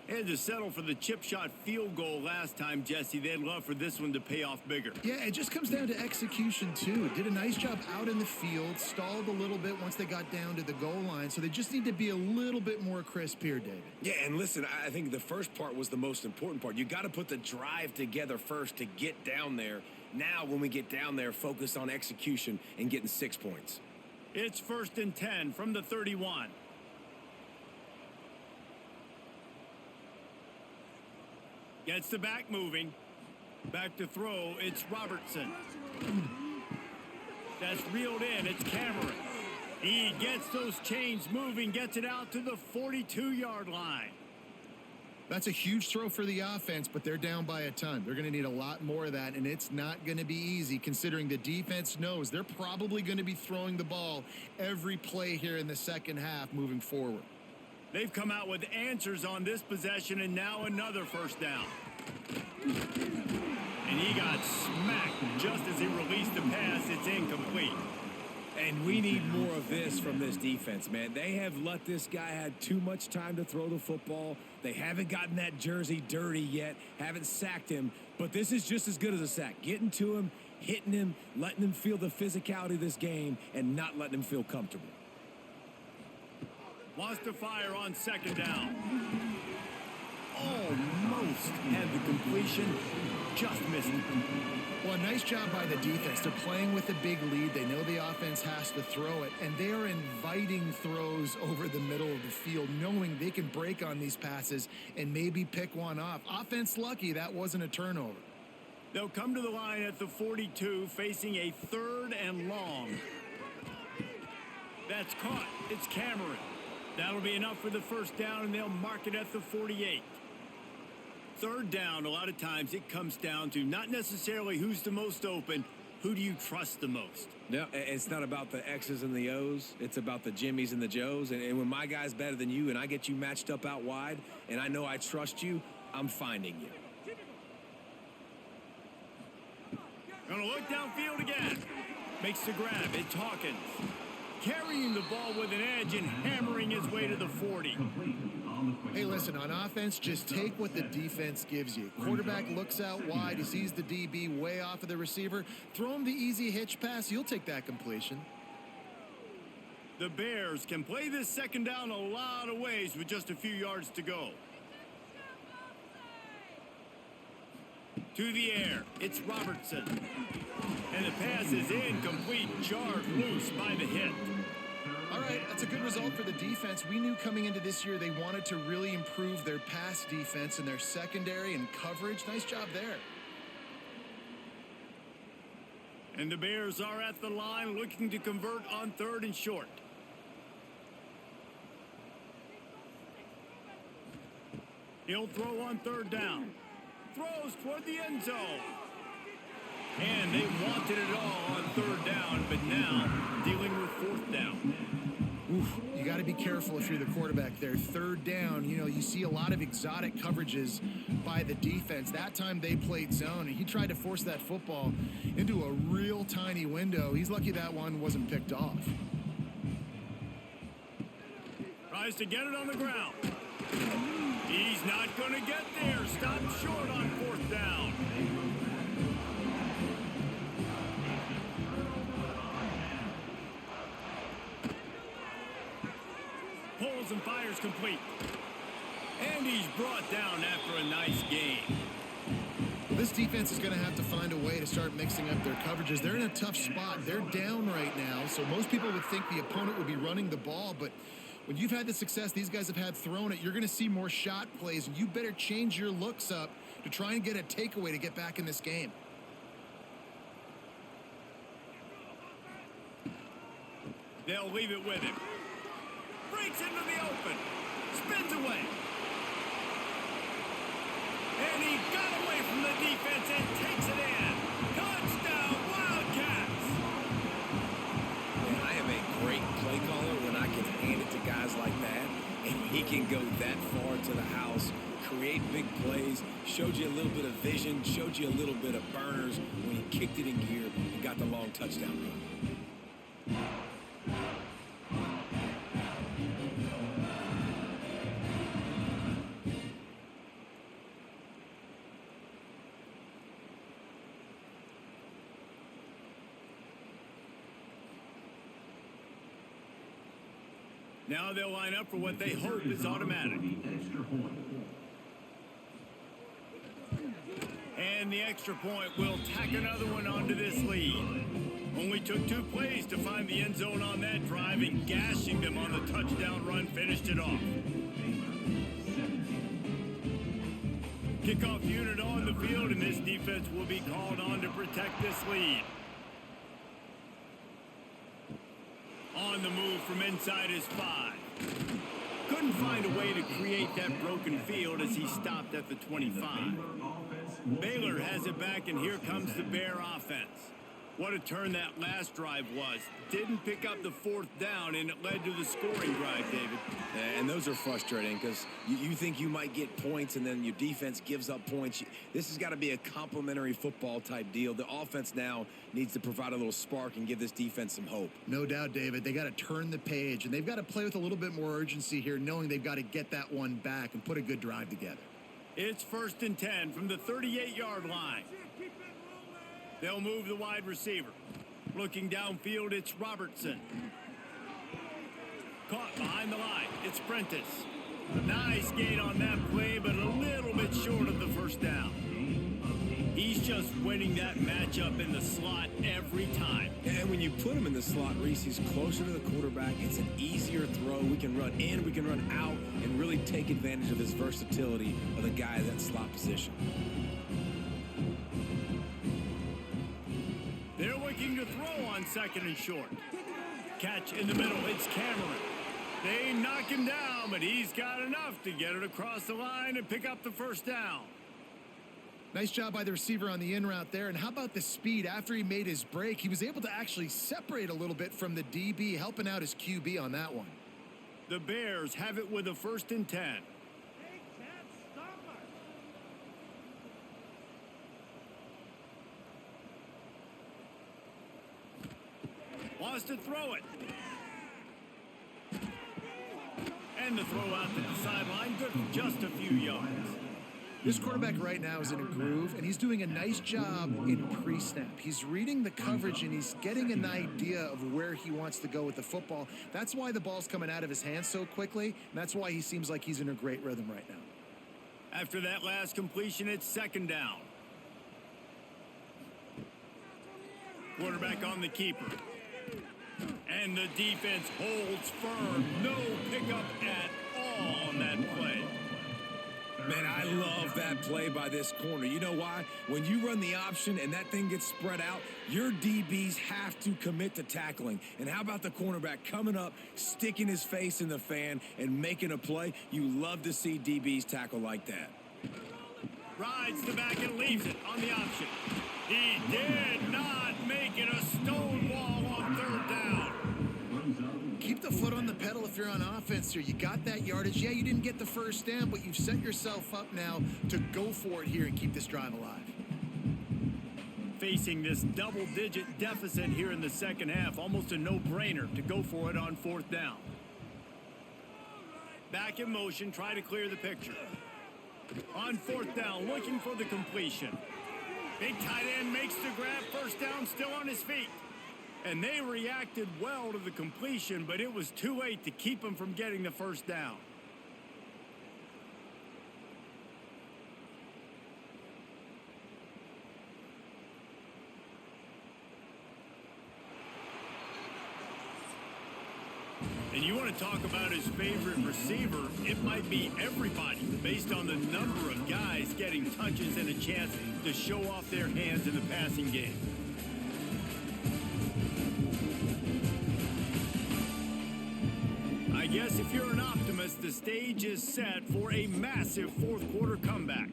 They had to settle for the chip shot field goal last time, Jesse. They'd love for this one to pay off bigger. Yeah, it just comes down to execution, too. Did a nice job out in the field, stalled a little bit once they got down to the goal line, so they just need to be a little bit more crisp here, David. Yeah, and listen, I think the first part was the most important part. You got to put the drive together first to get down there. Now, when we get down there, focus on execution and getting 6 points. It's 1st and 10 from the 31. Gets the back moving. Back to throw. It's Robertson. That's reeled in. It's Cameron. He gets those chains moving, gets it out to the 42-yard line. That's a huge throw for the offense, but they're down by a ton. They're going to need a lot more of that, and it's not going to be easy considering the defense knows they're probably going to be throwing the ball every play here in the second half moving forward. They've come out with answers on this possession, and now another first down. And he got smacked just as he released the pass. It's incomplete. And we need more of this from this defense, man. They have let this guy have too much time to throw the football. They haven't gotten that jersey dirty yet, haven't sacked him. But this is just as good as a sack. Getting to him, hitting him, letting him feel the physicality of this game, and not letting him feel comfortable. Wants to fire on second down. Almost had the completion, just missed it. Well, a nice job by the defense. They're playing with a big lead. They know the offense has to throw it, and they are inviting throws over the middle of the field, knowing they can break on these passes and maybe pick one off. Offense lucky that wasn't a turnover. They'll come to the line at the 42, facing a 3rd and long. That's caught. It's Cameron. That'll be enough for the first down, and they'll mark it at the 48. 3rd down, a lot of times it comes down to not necessarily who's the most open, who do you trust the most? No, it's not about the X's and the O's. It's about the Jimmys and the Joes. And when my guy's better than you and I get you matched up out wide and I know I trust you, I'm finding you. Gonna look downfield again. Makes the grab. It's Hawkins. Carrying the ball with an edge and hammering his way to the 40. Hey, listen, on offense, just take what the defense gives you. Quarterback looks out wide. He sees the DB way off of the receiver. Throw him the easy hitch pass. You'll take that completion. The Bears can play this second down a lot of ways with just a few yards to go. To the air, it's Robertson. And the pass is incomplete, jarred loose by the hit. All right, that's a good result for the defense. We knew coming into this year they wanted to really improve their pass defense and their secondary and coverage. Nice job there. And the Bears are at the line looking to convert on 3rd and short. He'll throw on 3rd down. Throws toward the end zone. And they wanted it all on 3rd down, but now dealing with 4th down. Oof, you got to be careful if you're the quarterback there. 3rd down, you know, you see a lot of exotic coverages by the defense. That time they played zone, and he tried to force that football into a real tiny window. He's lucky that one wasn't picked off. Tries to get it on the ground. He's not going to get there. Stopped short on 4th down. Pulls and fires complete. And he's brought down after a nice game. Well, this defense is going to have to find a way to start mixing up their coverages. They're in a tough spot. They're down right now, so most people would think the opponent would be running the ball, but when you've had the success these guys have had throwing it, you're going to see more shot plays, and you better change your looks up to try and get a takeaway to get back in this game. They'll leave it with him. Breaks into the open. Spins away. And he got away from the defense and takes it in. Touchdown, Wildcats! And I am a great play caller when I can hand it to guys like that. And he can go that far to the house, create big plays, showed you a little bit of vision, showed you a little bit of burners when he kicked it in gear and got the long touchdown run. Now they'll line up for what they hope is automatic. And the extra point will tack another one onto this lead. Only took 2 plays to find the end zone on that drive, and gashing them on the touchdown run finished it off. Kickoff unit on the field, and this defense will be called on to protect this lead. On the move from inside his 5. Couldn't find a way to create that broken field as he stopped at the 25. Baylor has it back, and here comes the Bear offense. What a turn that last drive was. Didn't pick up the 4th down, and it led to the scoring drive, David. And those are frustrating because you think you might get points and then your defense gives up points. This has got to be a complimentary football type deal. The offense now needs to provide a little spark and give this defense some hope. No doubt, David. They got to turn the page, and they've got to play with a little bit more urgency here, knowing they've got to get that one back and put a good drive together. It's 1st and 10 from the 38-yard line. They'll move the wide receiver. Looking downfield, it's Robertson. Caught behind the line. It's Prentice. Nice gain on that play, but a little bit short of the first down. He's just winning that matchup in the slot every time. And when you put him in the slot, Reese, he's closer to the quarterback. It's an easier throw. We can run in, we can run out, and really take advantage of his versatility of the guy in that slot position. They're looking to throw on second and short. Catch in the middle. It's Cameron. They knock him down, but he's got enough to get it across the line and pick up the first down. Nice job by the receiver on the in route there. And how about the speed? After he made his break, he was able to actually separate a little bit from the DB, helping out his QB on that one. The Bears have it with a 1st and 10. Wants to throw it. And the throw out to the sideline, good for just a few yards. This quarterback right now is in a groove, and he's doing a nice job in pre-snap. He's reading the coverage, and he's getting an idea of where he wants to go with the football. That's why the ball's coming out of his hands so quickly, and that's why he seems like he's in a great rhythm right now. After that last completion, it's 2nd down. Quarterback on the keeper. And the defense holds firm. No pickup at all on that play. Man, I love that play by this corner. You know why? When you run the option and that thing gets spread out, your DBs have to commit to tackling. And how about the cornerback coming up, sticking his face in the fan, and making a play? You love to see DBs tackle like that. Rides the back and leaves it on the option. He did not make it a stone wall on 3rd down. Keep the foot on the pedal if you're on offense here. You got that yardage. Yeah, you didn't get the first down, but you've set yourself up now to go for it here and keep this drive alive. Facing this double-digit deficit here in the second half, almost a no-brainer to go for it on 4th down. Back in motion, try to clear the picture. On 4th down, looking for the completion. Big tight end makes the grab, first down, still on his feet. And they reacted well to the completion, but it was too late to keep him from getting the first down. And you want to talk about his favorite receiver, it might be everybody based on the number of guys getting touches and a chance to show off their hands in the passing game. I guess if you're an optimist, the stage is set for a massive 4th quarter comeback.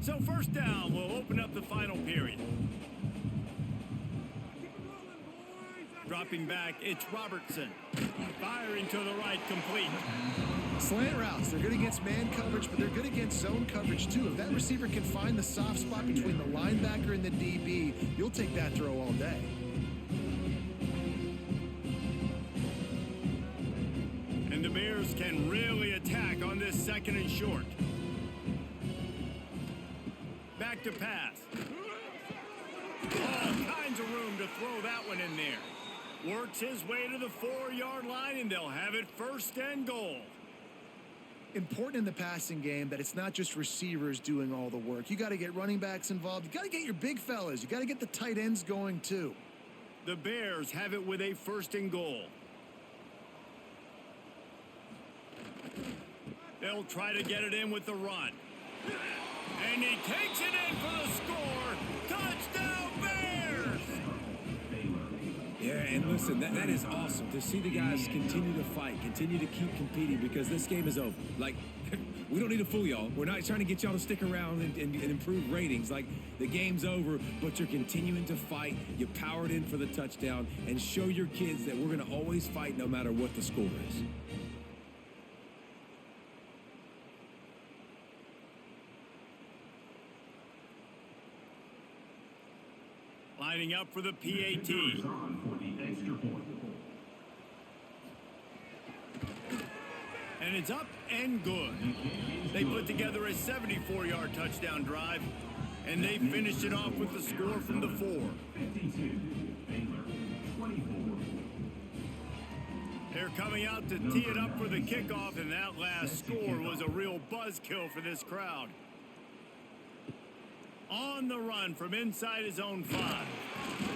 So 1st down will open up the final period. Dropping back, it's Robertson. Firing to the right, complete. Slant routes, they're good against man coverage, but they're good against zone coverage too. If that receiver can find the soft spot between the linebacker and the DB, you'll take that throw all day. And the Bears can really attack on this 2nd and short. Back to pass. All kinds of room to throw that one in there. Works his way to the 4-yard line, and they'll have it 1st and goal. Important in the passing game that it's not just receivers doing all the work. You got to get running backs involved. You got to get your big fellas. You got to get the tight ends going too. The Bears have it with a 1st and goal. They'll try to get it in with the run. And he takes it in for the score. Touchdown, Bears! Yeah, and listen, that is awesome to see the guys continue to fight, continue to keep competing, because this game is over. Like, we don't need to fool y'all. We're not trying to get y'all to stick around and improve ratings. Like, the game's over, but you're continuing to fight. You powered in for the touchdown, and show your kids that we're going to always fight no matter what the score is. Lining up for the PAT. And it's up and good. They put together a 74-yard touchdown drive. And they finished it off with the score from the 4. 52, Baylor, 24. They're coming out to tee it up for the kickoff, and that last score was a real buzzkill for this crowd. On the run from inside his own 5.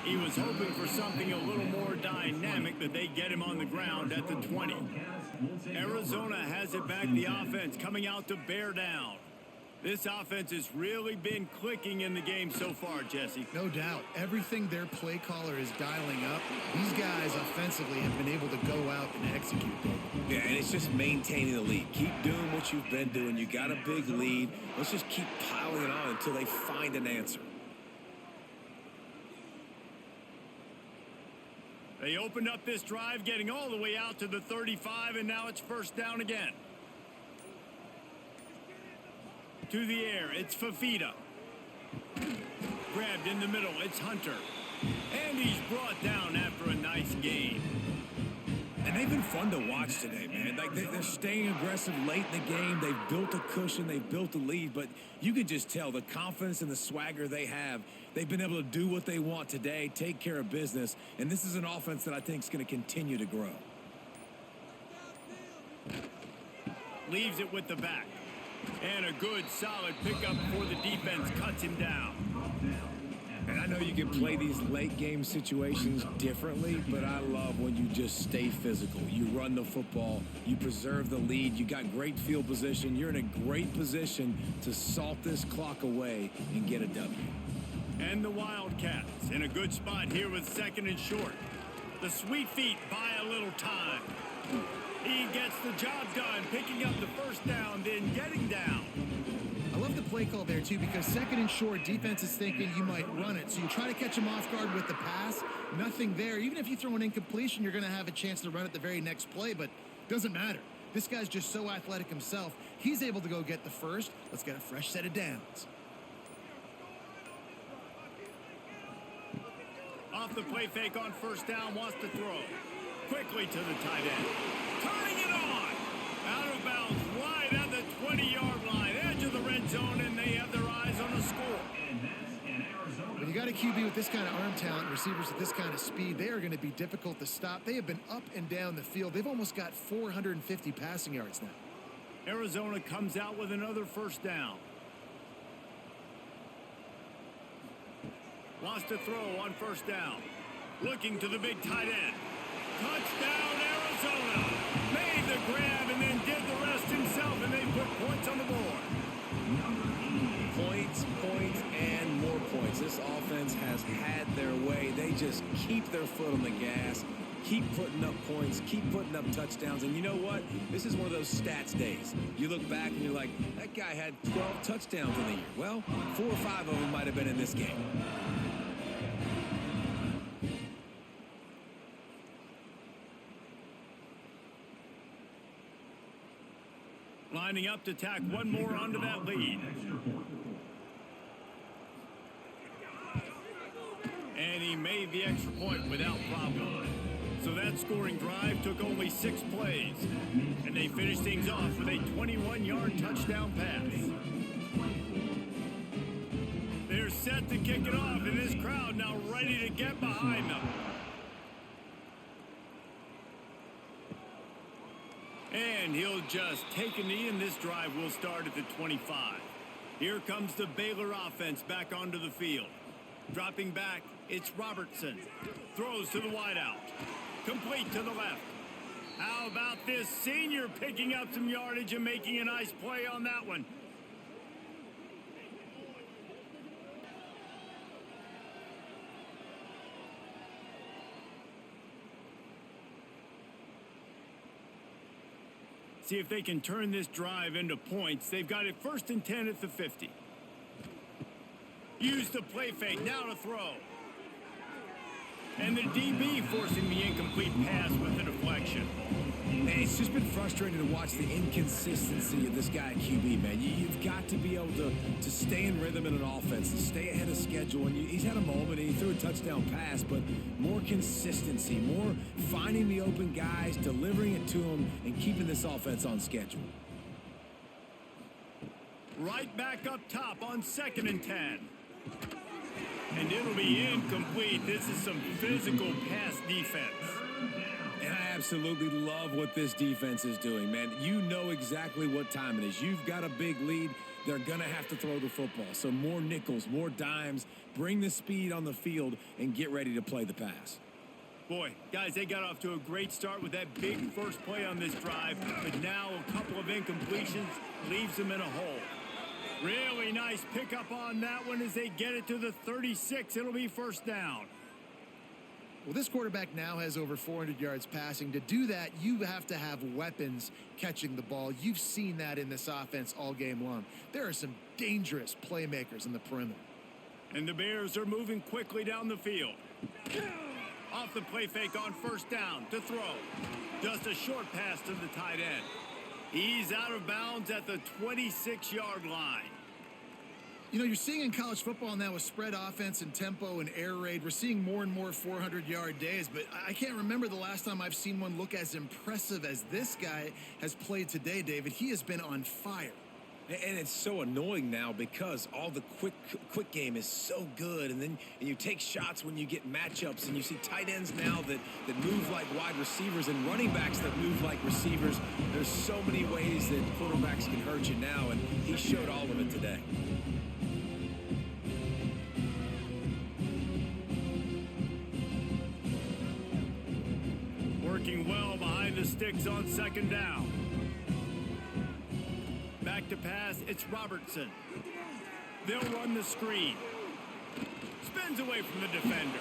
He was hoping for something a little more dynamic, but they get him on the ground at the 20. Arizona has it back. The offense coming out to bear down. This offense has really been clicking in the game so far, Jesse. No doubt. Everything their play caller is dialing up, these guys offensively have been able to go out and execute. Yeah, and it's just maintaining the lead. Keep doing what you've been doing. You got a big lead. Let's just keep piling it on until they find an answer. They opened up this drive, getting all the way out to the 35, and now it's first down again. To the air, it's Fafita. Grabbed in the middle, it's Hunter. And he's brought down after a nice gain. And they've been fun to watch today, man. Like they're staying aggressive late in the game. They've built a cushion. They've built a lead. But you can just tell the confidence and the swagger they have. They've been able to do what they want today, take care of business. And this is an offense that I think is going to continue to grow. Leaves it with the back. And a good, solid pickup before the defense cuts him down. And I know you can play these late game situations differently, but I love when you just stay physical. You run the football, you preserve the lead, you got great field position. You're in a great position to salt this clock away and get a W. And the Wildcats in a good spot here with 2nd and short. The sweet feet buy a little time. He gets the job done, picking up the first down, then getting down. I love the play call there, too, because 2nd and short, defense is thinking you might run it. So you try to catch him off guard with the pass. Nothing there. Even if you throw an incompletion, you're going to have a chance to run it the very next play, but it doesn't matter. This guy's just so athletic himself. He's able to go get the first. Let's get a fresh set of downs. Off the play fake on first down, wants to throw. Quickly to the tight end. Turning it on. Out of bounds, right at the 20-yard line. Edge of the red zone, and they have their eyes on the score. When you got a QB with this kind of arm talent, receivers with this kind of speed, they are going to be difficult to stop. They have been up and down the field. They've almost got 450 passing yards now. Arizona comes out with another first down. Wants to throw on first down. Looking to the big tight end. Touchdown, Arizona. Made the grab and then did the rest himself, and they put points on the board. Points, and more points. This offense has had their way. They just keep their foot on the gas, keep putting up points, keep putting up touchdowns. And you know what? This is one of those stats days. You look back and you're like, that guy had 12 touchdowns in the year. Well, 4 or 5 of them might have been in this game. Lining up to tack one more onto that lead. And he made the extra point without problem. So that scoring drive took only 6 plays. And they finished things off with a 21-yard touchdown pass. They're set to kick it off, and this crowd now ready to get behind them. And he'll just take a knee, and this drive will start at the 25. Here comes the Baylor offense back onto the field. Dropping back, it's Robertson. Throws to the wideout. Complete to the left. How about this senior picking up some yardage and making a nice play on that one? See if they can turn this drive into points. They've got it 1st and 10 at the 50. Use the play fake, now to throw. And the DB forcing the incomplete pass with the deflection. And it's just been frustrating to watch the inconsistency of this guy at QB, man. You've got to be able to stay in rhythm in an offense, to stay ahead of schedule. And he's had a moment, and he threw a touchdown pass, but more consistency, more finding the open guys, delivering it to them, and keeping this offense on schedule. Right back up top on 2nd and 10. And it'll be incomplete. This is some physical pass defense. And I absolutely love what this defense is doing, man. You know exactly what time it is. You've got a big lead. They're going to have to throw the football. So more nickels, more dimes, bring the speed on the field, and get ready to play the pass. Boy, guys, they got off to a great start with that big first play on this drive, but now a couple of incompletions leaves them in a hole. Really nice pickup on that one as they get it to the 36. It'll be first down. Well, this quarterback now has over 400 yards passing. To do that, you have to have weapons catching the ball. You've seen that in this offense all game long. There are some dangerous playmakers in the perimeter. And the Bears are moving quickly down the field. Off the play fake on first down to throw. Just a short pass to the tight end. He's out of bounds at the 26-yard line. You know, you're seeing in college football now with spread offense and tempo and air raid, we're seeing more and more 400-yard days, but I can't remember the last time I've seen one look as impressive as this guy has played today, David. He has been on fire. And it's so annoying now because all the quick game is so good, and you take shots when you get matchups, and you see tight ends now that move like wide receivers and running backs that move like receivers. There's so many ways that quarterbacks can hurt you now, and he showed all of it today. Working well behind the sticks on second down. Back to pass, it's Robertson. They'll run the screen. Spins away from the defender.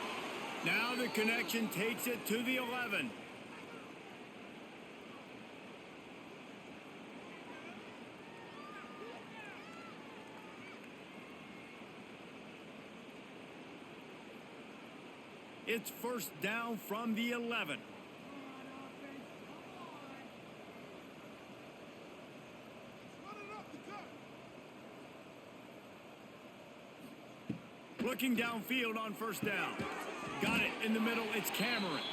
Now the connection takes it to the 11. It's first down from the 11. Looking downfield on first down. Got it in the middle. It's Cameron.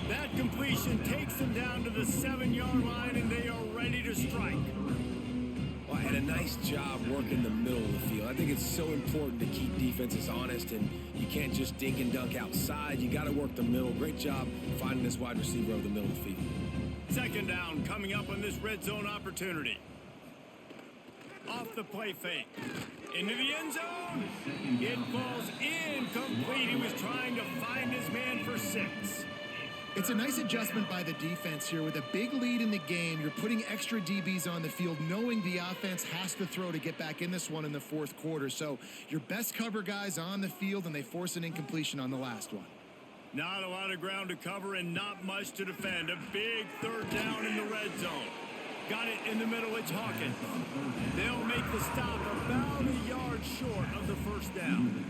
That completion takes them down to the 7-yard line, and they are ready to strike. Well, and a nice job working the middle of the field. I think it's so important to keep defenses honest, and you can't just dink and dunk outside. You got to work the middle. Great job finding this wide receiver over the middle of the field. Second down coming up on this red zone opportunity. Off the play fake. Into the end zone. It falls incomplete. He was trying to find his man for 6. It's a nice adjustment by the defense here. With a big lead in the game, you're putting extra DBs on the field, knowing the offense has to throw to get back in this one in the fourth quarter. So your best cover guys on the field, and they force an incompletion on the last one. Not a lot of ground to cover and not much to defend. A big third down in the red zone. Got it in the middle, it's Hawkins. They'll make the stop about a yard short of the first down.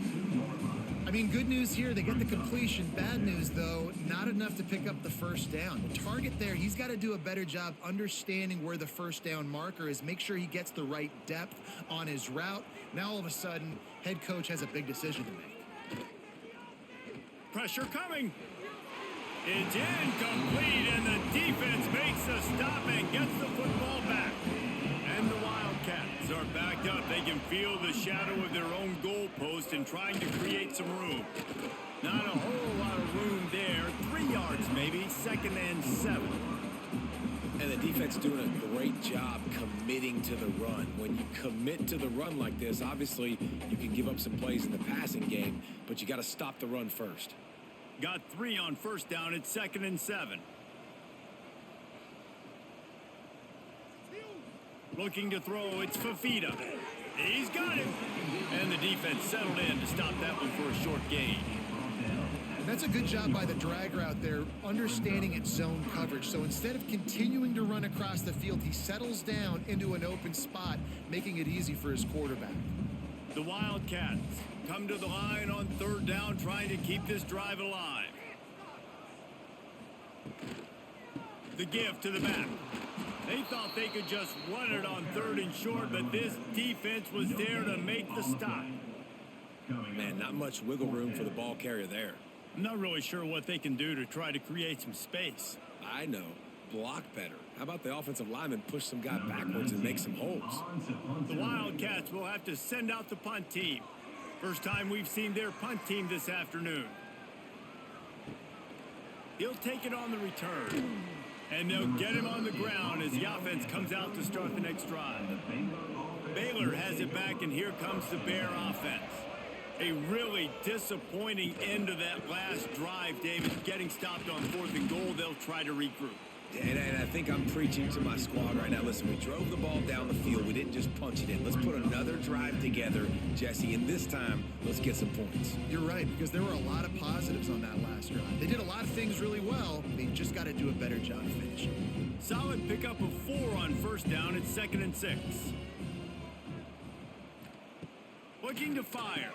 I mean, good news here, they get the completion. Bad news, though, not enough to pick up the first down. The target there, he's got to do a better job understanding where the first down marker is, make sure he gets the right depth on his route. Now, all of a sudden, head coach has a big decision to make. Pressure coming. It's incomplete, and the defense makes the stop and gets the football back. And the Wildcats are backed up. They can feel the shadow of their own goalpost and trying to create some room. Not a whole lot of room there. 3 yards maybe, 2nd and 7. And the defense doing a great job committing to the run. When you commit to the run like this, obviously you can give up some plays in the passing game, but you got to stop the run first. Got 3 on first down. It's 2nd and 7. Looking to throw. It's Fafita. He's got him. And the defense settled in to stop that one for a short gain. And that's a good job by the drag route there, understanding its zone coverage. So instead of continuing to run across the field, he settles down into an open spot, making it easy for his quarterback. The Wildcats come to the line on third down, trying to keep this drive alive. The give to the back. They thought they could just run it on 3rd and short, but this defense was there to make the stop. Man, not much wiggle room for the ball carrier there. I'm not really sure what they can do to try to create some space. I know. Block better. How about the offensive lineman push some guy backwards and make some holes? The Wildcats will have to send out the punt team. First time we've seen their punt team this afternoon. He'll take it on the return. And they'll get him on the ground as the offense comes out to start the next drive. Baylor has it back, and here comes the Bear offense. A really disappointing end of that last drive, David. Getting stopped on 4th and goal, they'll try to regroup. And I think I'm preaching to my squad right now. Listen, we drove the ball down the field. We didn't just punch it in. Let's put another drive together, Jesse, and this time, let's get some points. You're right, because there were a lot of positives on that last drive. They did a lot of things really well. They just got to do a better job finishing. Solid pickup of 4 on first down. It's 2nd and 6. Looking to fire.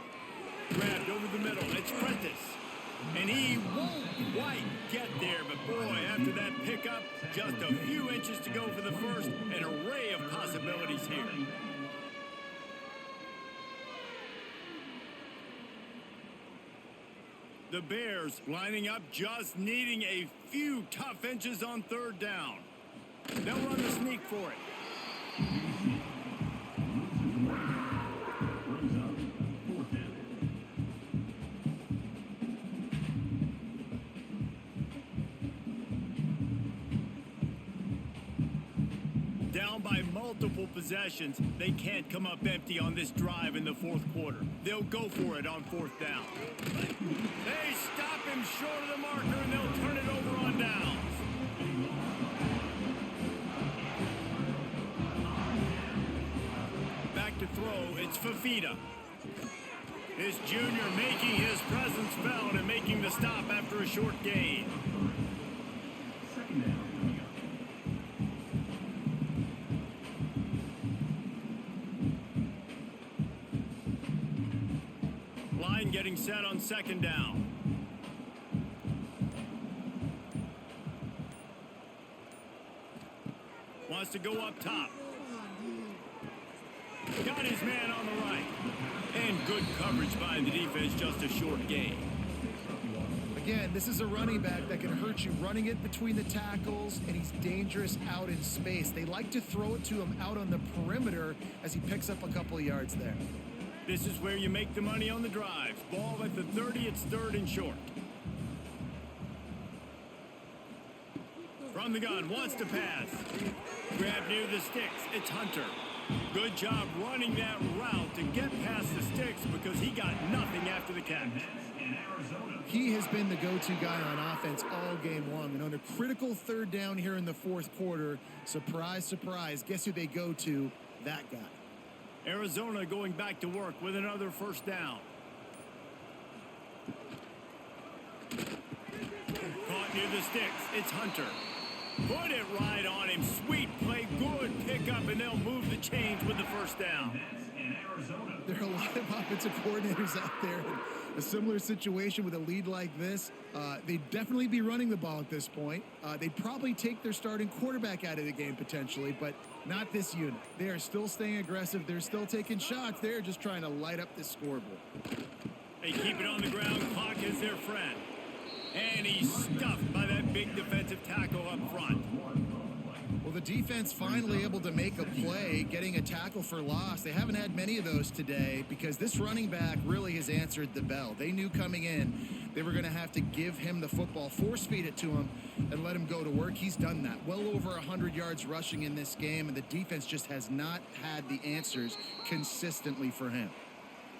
Grabbed over the middle. It's Prentice. And he won't quite get there, but boy, after that pickup, just a few inches to go for the first. An array of possibilities here. The Bears lining up, just needing a few tough inches on 3rd down. They'll run the sneak for it. Down by multiple possessions, they can't come up empty on this drive in the 4th quarter. They'll go for it on 4th down. They stop him short of the marker, and they'll turn it over on downs. Back to throw, it's Fafita. This junior making his presence felt and making the stop after a short gain. Line getting set on 2nd down. Wants to go up top. Got his man on the right. And good coverage by the defense, just a short gain. Again, this is a running back that can hurt you running it between the tackles, and he's dangerous out in space. They like to throw it to him out on the perimeter as he picks up a couple of yards there. This is where you make the money on the drives. Ball at the 30, it's 3rd and short. From the gun, wants to pass. Grab near the sticks, it's Hunter. Good job running that route to get past the sticks because he got nothing after the catch. He has been the go-to guy on offense all game long. And on a critical 3rd down here in the 4th quarter, surprise, surprise, guess who they go to? That guy. Arizona going back to work with another 1st down. Caught near the sticks. It's Hunter. Put it right on him. Sweet play. Good pickup, and they'll move the chains with the 1st down. There are a lot of offensive coordinators out there in a similar situation with a lead like this. They'd definitely be running the ball at this point. They'd probably take their starting quarterback out of the game potentially, but not this unit. They are still staying aggressive. They're still taking shots. They're just trying to light up the scoreboard. They keep it on the ground. Clock is their friend. And he's stuffed by that big defensive tackle up front. Well, the defense finally able to make a play, getting a tackle for loss. They haven't had many of those today because this running back really has answered the bell. They knew coming in they were going to have to give him the football, force feed it to him, and let him go to work. He's done that. Well over 100 yards rushing in this game, and the defense just has not had the answers consistently for him.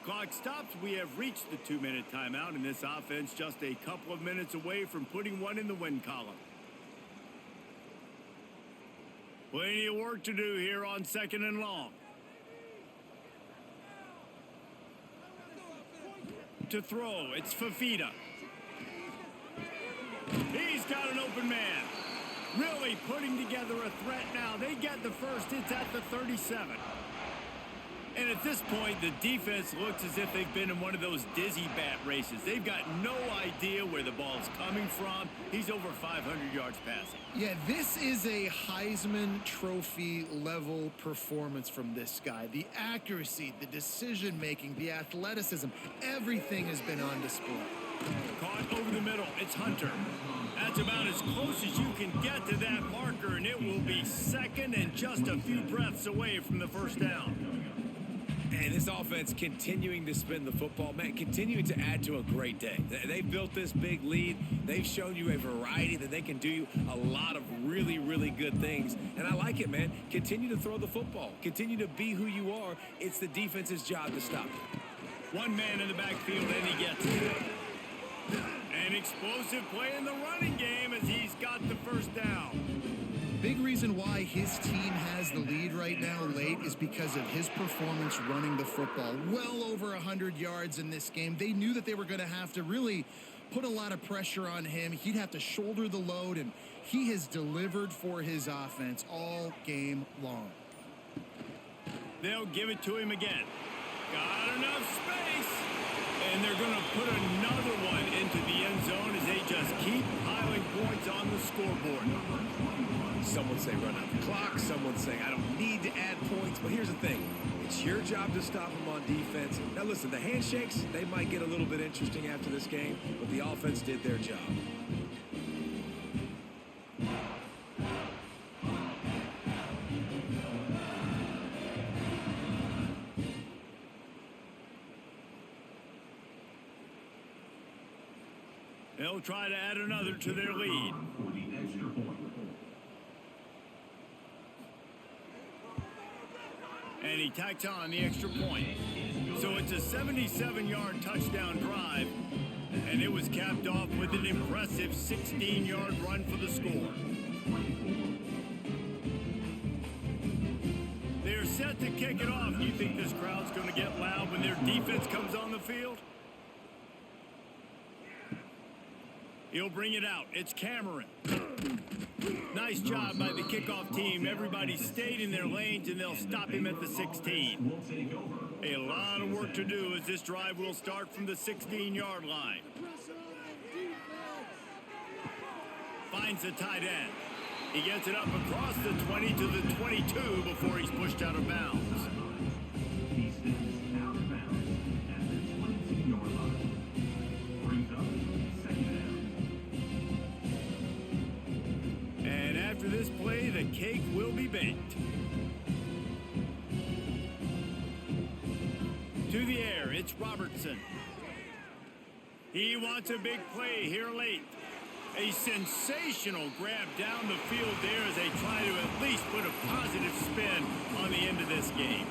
Clock stops. We have reached the 2-minute timeout, and this offense just a couple of minutes away from putting one in the win column. Plenty of work to do here on 2nd and long. To throw, it's Fafita. He's got an open man. Really putting together a threat now. They get the first. It's at the 37. And at this point, the defense looks as if they've been in one of those dizzy bat races. They've got no idea where the ball's coming from. He's over 500 yards passing. Yeah, this is a Heisman Trophy level performance from this guy. The accuracy, the decision-making, the athleticism, everything has been on display. Caught over the middle. It's Hunter. That's about as close as you can get to that marker, and it will be second and just a few breaths away from the first down. And this offense continuing to spin the football, man, continuing to add to a great day. They've built this big lead. They've shown you a variety that they can do a lot of really, really good things. And I like it, man. Continue to throw the football. Continue to be who you are. It's the defense's job to stop you. One man in the backfield, and he gets it. An explosive play in the running game as he's got the first down. Big reason why his team has the lead right now late is because of his performance running the football. Well over 100 yards in this game. They knew that they were going to have to really put a lot of pressure on him. He'd have to shoulder the load, and he has delivered for his offense all game long. They'll give it to him again. Got enough space. And they're going to put another one into the end zone as they just keep piling points on the scoreboard. Some would say run out the clock. Some would say I don't need to add points. But here's the thing. It's your job to stop them on defense. Now, listen, the handshakes, they might get a little bit interesting after this game, but the offense did their job. They'll try to add another to their lead. For the extra point. And he tacks on the extra point. So it's a 77-yard touchdown drive. And it was capped off with an impressive 16-yard run for the score. They're set to kick it off. You think this crowd's going to get loud when their defense comes on the field? He'll bring it out. It's Cameron. Nice job by the kickoff team. Everybody stayed in their lanes, and they'll stop him at the 16. A lot of work to do as this drive will start from the 16-yard line. Finds the tight end. He gets it up across the 20 to the 22 before he's pushed out of bounds. He steps out of bounds at the 22-yard line. Brings up second down. And after this play, the cake will be baked. To the air, it's Robertson. He wants a big play here late. A sensational grab down the field there as they try to at least put a positive spin on the end of this game.